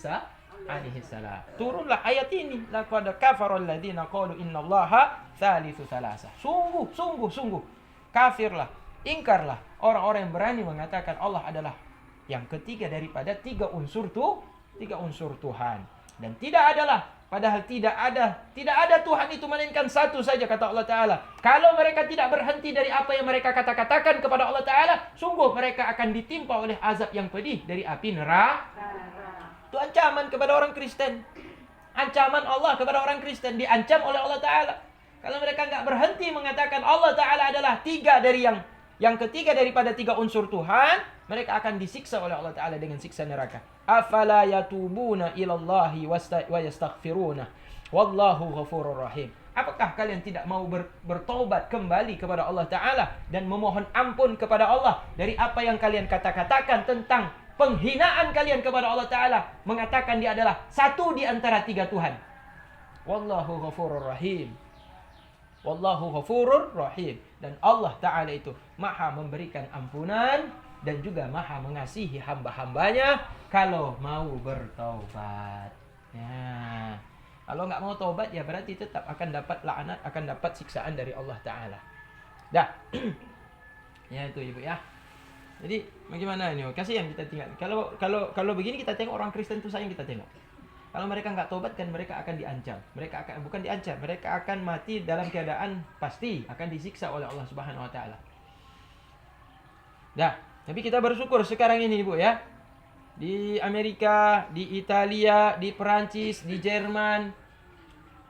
salam. Turunlah ayat ini. Laqad kafara alladziina qalu innallaha tsalitsu tsalasah. Sungguh kafirlah, ingkarlah orang-orang yang berani mengatakan Allah adalah yang ketiga daripada tiga unsur Tuhan. Dan padahal tidak ada Tuhan itu melainkan satu saja, kata Allah Ta'ala. Kalau mereka tidak berhenti dari apa yang mereka katakan kepada Allah Ta'ala, sungguh mereka akan ditimpa oleh azab yang pedih dari api neraka. Itu ancaman kepada orang Kristen. Ancaman Allah kepada orang Kristen, diancam oleh Allah Ta'ala. Kalau mereka nggak berhenti mengatakan Allah Ta'ala adalah yang ketiga daripada tiga unsur Tuhan, mereka akan disiksa oleh Allah Ta'ala dengan siksa neraka. Afala yatubuna ilallahi wa yastaghfiruna wallahu ghafurur rahim. Apakah kalian tidak mau bertobat kembali kepada Allah Ta'ala dan memohon ampun kepada Allah dari apa yang kalian katakan tentang penghinaan kalian kepada Allah Ta'ala, mengatakan dia adalah satu di antara tiga Tuhan. Wallahu ghafurur rahim. Wallahu ghafurur rahim. Dan Allah Ta'ala itu maha memberikan ampunan dan juga maha mengasihi hamba-hambanya kalau mau bertaubat. Ya. Kalau nggak mau taubat ya berarti tetap akan dapat laknat, akan dapat siksaan dari Allah Ta'ala. Dah. Ya itu Ibu ya. Jadi bagaimana ini? Kasihan kita tinggal. Kalau begini kita tengok orang Kristen itu sayang kita tengok. Kalau mereka nggak tobat kan mereka akan diancam. Mereka akan bukan diancam, mereka akan mati dalam keadaan pasti akan disiksa oleh Allah Subhanahu wa taala. Dah, tapi kita bersyukur sekarang ini Ibu ya. Di Amerika, di Italia, di Perancis, di Jerman,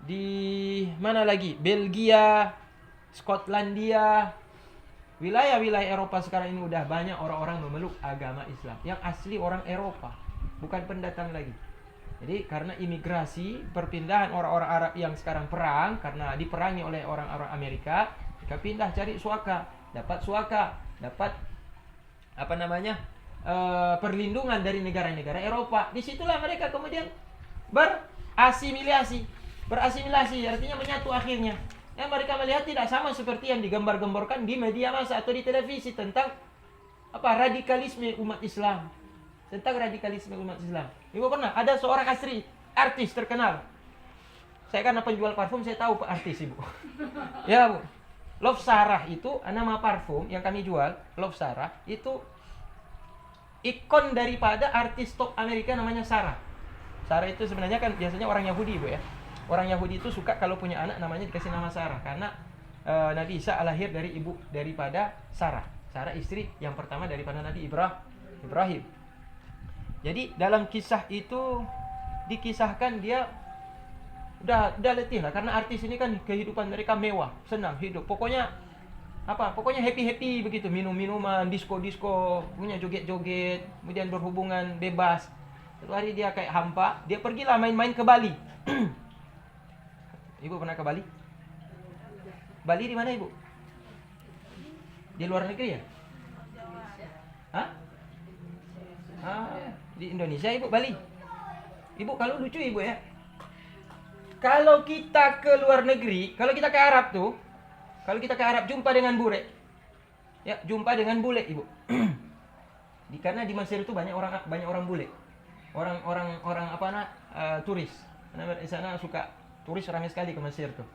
di mana lagi? Belgia, Skotlandia, wilayah-wilayah Eropa sekarang ini udah banyak orang-orang memeluk agama Islam yang asli orang Eropa, bukan pendatang lagi. Jadi karena imigrasi, perpindahan orang-orang Arab yang sekarang perang karena diperangi oleh orang-orang Amerika, mereka pindah cari suaka, dapat perlindungan dari negara-negara Eropa. Disitulah mereka kemudian berasimilasi artinya menyatu akhirnya. Ya, mereka melihat tidak sama seperti yang digambar-gemborkan di media massa atau di televisi tentang radikalisme umat Islam. Ibu pernah ada seorang artis terkenal. Saya karena penjual parfum saya tahu artis Ibu. Ya Bu. Love Sarah itu nama parfum yang kami jual. Love Sarah itu ikon daripada artis top Amerika namanya Sarah. Sarah itu sebenarnya kan biasanya orang Yahudi Bu ya. Orang Yahudi itu suka kalau punya anak namanya dikasih nama Sarah karena Nabi Isa lahir dari ibu daripada Sarah. Sarah istri yang pertama daripada Nabi Ibrahim. Jadi dalam kisah itu dikisahkan dia udah letih lah karena artis ini kan kehidupan mereka mewah, senang hidup. Pokoknya happy begitu, minum-minuman, disco, punya joget-joget, kemudian berhubungan bebas. Satu hari dia kayak hampa, dia pergilah main-main ke Bali. Ibu pernah ke Bali? Bali di mana Ibu? Di luar negeri ya? Hah? Di Indonesia Ibu, Bali. Ibu kalau lucu Ibu ya. Kalau kita ke luar negeri, kalau kita ke Arab tuh, kalau kita ke Arab jumpa dengan bule. Ya, jumpa dengan bule Ibu. Karena di Mesir itu banyak orang bule. Orang turis. Karena di sana suka turis ramai sekali ke Mesir tuh.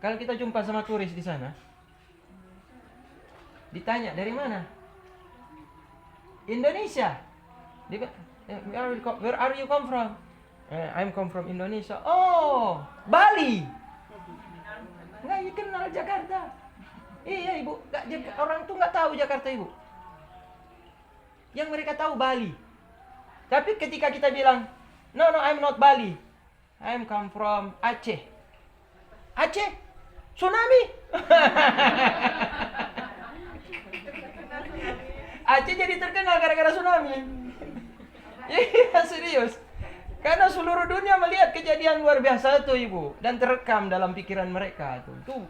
Kalau kita jumpa sama turis di sana, ditanya dari mana? Indonesia. Where are you come from? I'm come from Indonesia. Oh, Bali. Nggak kenal Jakarta. Iya Ibu, orang tuh nggak tahu Jakarta Ibu. Yang mereka tahu Bali. Tapi ketika kita bilang, no, I'm not Bali. I'm come from Aceh. Aceh? Tsunami? Aceh jadi terkenal gara-gara tsunami. Iya serius. Karena seluruh dunia melihat kejadian luar biasa itu Ibu. Dan terekam dalam pikiran mereka tuh.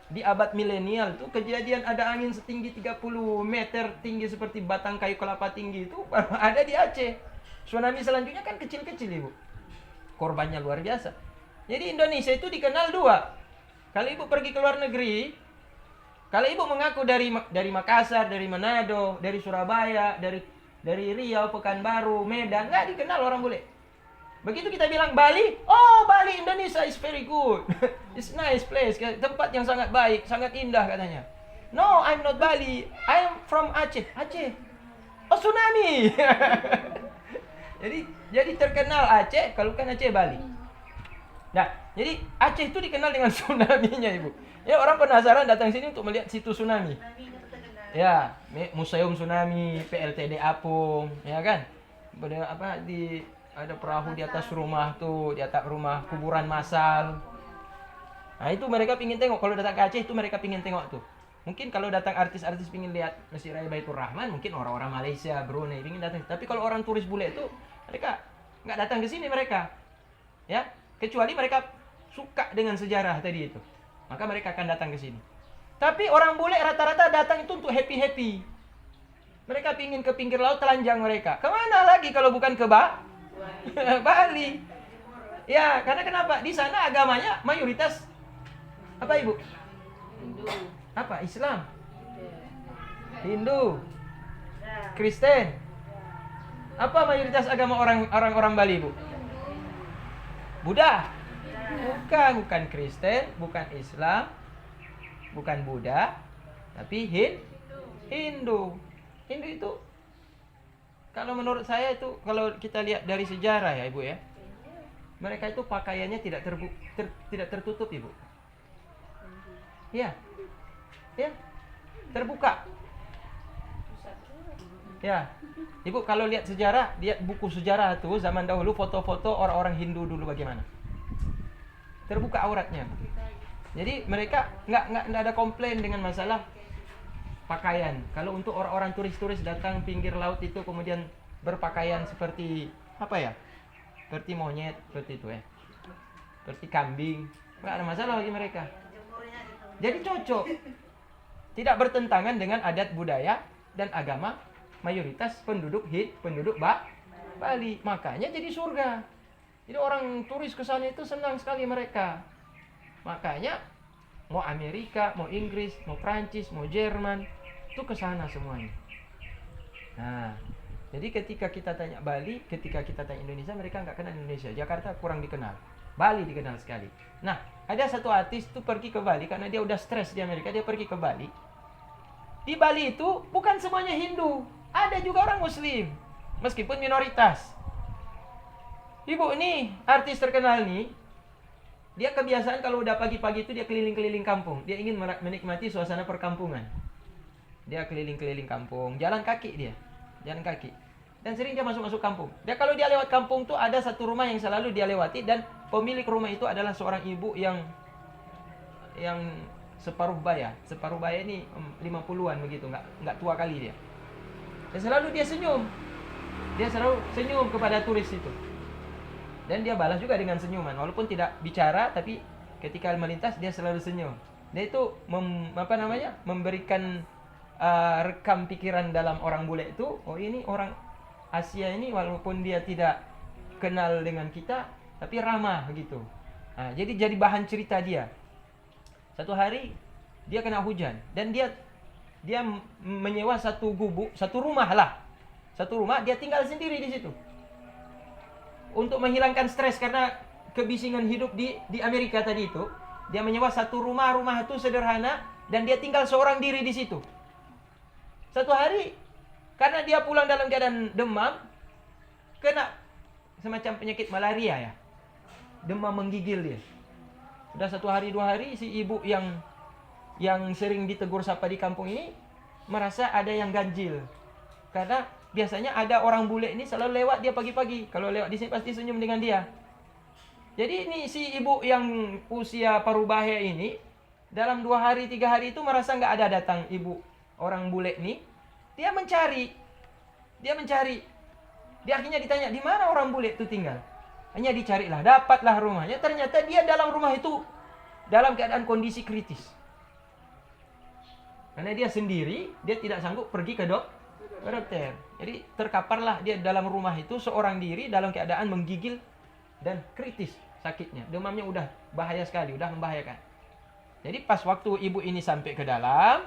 Di abad milenial tuh kejadian ada angin setinggi 30 meter tinggi seperti batang kayu kelapa tinggi itu ada di Aceh. Tsunami selanjutnya kan kecil-kecil Ibu. Korbannya luar biasa. Jadi Indonesia itu dikenal dua. Kalau Ibu pergi ke luar negeri, kalau Ibu mengaku dari Makassar, dari Manado, dari Surabaya, dari Riau, Pekanbaru, Medan, nggak dikenal orang bule. Begitu kita bilang Bali, oh Bali Indonesia is very good, it's nice place, tempat yang sangat baik, sangat indah katanya. No, I'm not Bali, I'm from Aceh. Aceh, oh tsunami. jadi terkenal Aceh, kalau bukan Aceh Bali. Nah, jadi Aceh itu dikenal dengan tsunami-nya Ibu. Ya orang penasaran datang sini untuk melihat situs tsunami. Ya, museum tsunami, PLTD Apung, ya kan? Ada perahu di atas rumah tuh, di atas rumah kuburan massal. Nah itu mereka pingin tengok. Kalau datang ke Aceh itu mereka pingin tengok tuh. Mungkin kalau datang artis-artis pingin lihat Masjid Raya Baitur Rahman, mungkin orang-orang Malaysia, Brunei pingin datang. Tapi kalau orang turis bule itu mereka nggak datang ke sini mereka, ya kecuali mereka suka dengan sejarah tadi itu, maka mereka akan datang ke sini. Tapi orang bule rata-rata datang itu untuk happy. Mereka pingin ke pinggir laut telanjang mereka. Kemana lagi kalau bukan ke Bali? Ya, karena kenapa? Di sana agamanya mayoritas apa Ibu? Hindu. Apa? Islam, Hindu, Kristen. Apa mayoritas agama orang Bali, Bu? Buddha. Bukan Kristen, bukan Islam, bukan Buddha, tapi Hindu. Hindu itu kalau menurut saya itu, kalau kita lihat dari sejarah ya Ibu ya, mereka itu pakaiannya tidak tertutup Ibu. Ya, terbuka. Ya, Ibu kalau lihat sejarah, lihat buku sejarah tuh zaman dahulu, foto-foto orang-orang Hindu dulu bagaimana? Terbuka auratnya. Jadi mereka nggak ada komplain dengan masalah pakaian. Kalau untuk orang-orang turis-turis datang pinggir laut itu kemudian berpakaian seperti apa ya? Seperti monyet, seperti itu ya. Seperti kambing, nggak ada masalah bagi mereka. Jadi cocok. Tidak bertentangan dengan adat budaya dan agama mayoritas penduduk Bali. Makanya jadi surga. Jadi orang turis ke sana itu senang sekali mereka. Makanya mau Amerika, mau Inggris, mau Prancis, mau Jerman, itu ke sana semuanya. Nah, jadi ketika kita tanya Bali, ketika kita tanya Indonesia, mereka nggak kenal Indonesia. Jakarta kurang dikenal. Bali dikenal sekali. Nah, ada satu artis tuh pergi ke Bali karena dia udah stres di Amerika, dia pergi ke Bali. Di Bali itu bukan semuanya Hindu, ada juga orang Muslim, meskipun minoritas. Ibu nih, artis terkenal nih, dia kebiasaan kalau udah pagi-pagi itu dia keliling-keliling kampung. Dia ingin menikmati suasana perkampungan. Dia keliling-keliling kampung, jalan kaki dia, jalan kaki. Dan sering dia masuk-masuk kampung. Dia kalau dia lewat kampung tuh ada satu rumah yang selalu dia lewati, dan pemilik rumah itu adalah seorang ibu yang separuh baya. Separuh baya ini 50-an begitu, nggak tua kali dia. Dan selalu dia senyum. Dia selalu senyum kepada turis itu. Dan dia balas juga dengan senyuman, walaupun tidak bicara, tapi ketika melintas dia selalu senyum. Dia itu memberikan rekam pikiran dalam orang bule itu, oh ini orang Asia ini walaupun dia tidak kenal dengan kita, tapi ramah gitu. Nah, jadi bahan cerita dia. Satu hari dia kena hujan dan dia menyewa satu rumah dia tinggal sendiri di situ. Untuk menghilangkan stres karena kebisingan hidup di Amerika tadi itu, dia menyewa satu rumah itu sederhana dan dia tinggal seorang diri di situ. Satu hari karena dia pulang dalam keadaan demam, kena semacam penyakit malaria ya. Demam menggigil dia. Sudah 1 hari 2 hari si ibu yang sering ditegur sapa di kampung ini merasa ada yang ganjil. Karena biasanya ada orang bule ini selalu lewat dia pagi-pagi. Kalau lewat di sini pasti senyum dengan dia. Jadi ini si ibu yang usia parubaya ini dalam 2 hari 3 hari itu merasa nggak ada datang ibu orang bule ini. Dia mencari. Dia akhirnya ditanya di mana orang bule itu tinggal. Hanya dicarilah, dapatlah rumahnya. Ternyata dia dalam rumah itu dalam keadaan kondisi kritis. Karena dia sendiri, dia tidak sanggup pergi ke dokter. Jadi terkaparlah dia dalam rumah itu seorang diri dalam keadaan menggigil dan kritis sakitnya. Demamnya udah bahaya sekali, udah membahayakan. Jadi pas waktu ibu ini sampai ke dalam,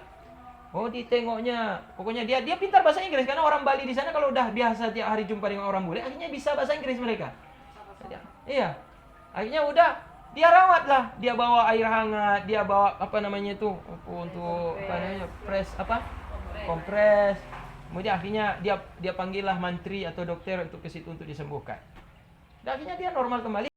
oh ditengoknya, pokoknya dia pintar bahasa Inggris karena orang Bali di sana kalau udah biasa tiap hari jumpa dengan orang bule, akhirnya bisa bahasa Inggris mereka. Iya, akhirnya udah dia rawat lah, dia bawa air hangat, dia bawa untuk kompres. Kemudian akhirnya dia panggillah mantri atau dokter untuk ke situ untuk disembuhkan. Dan akhirnya dia normal kembali.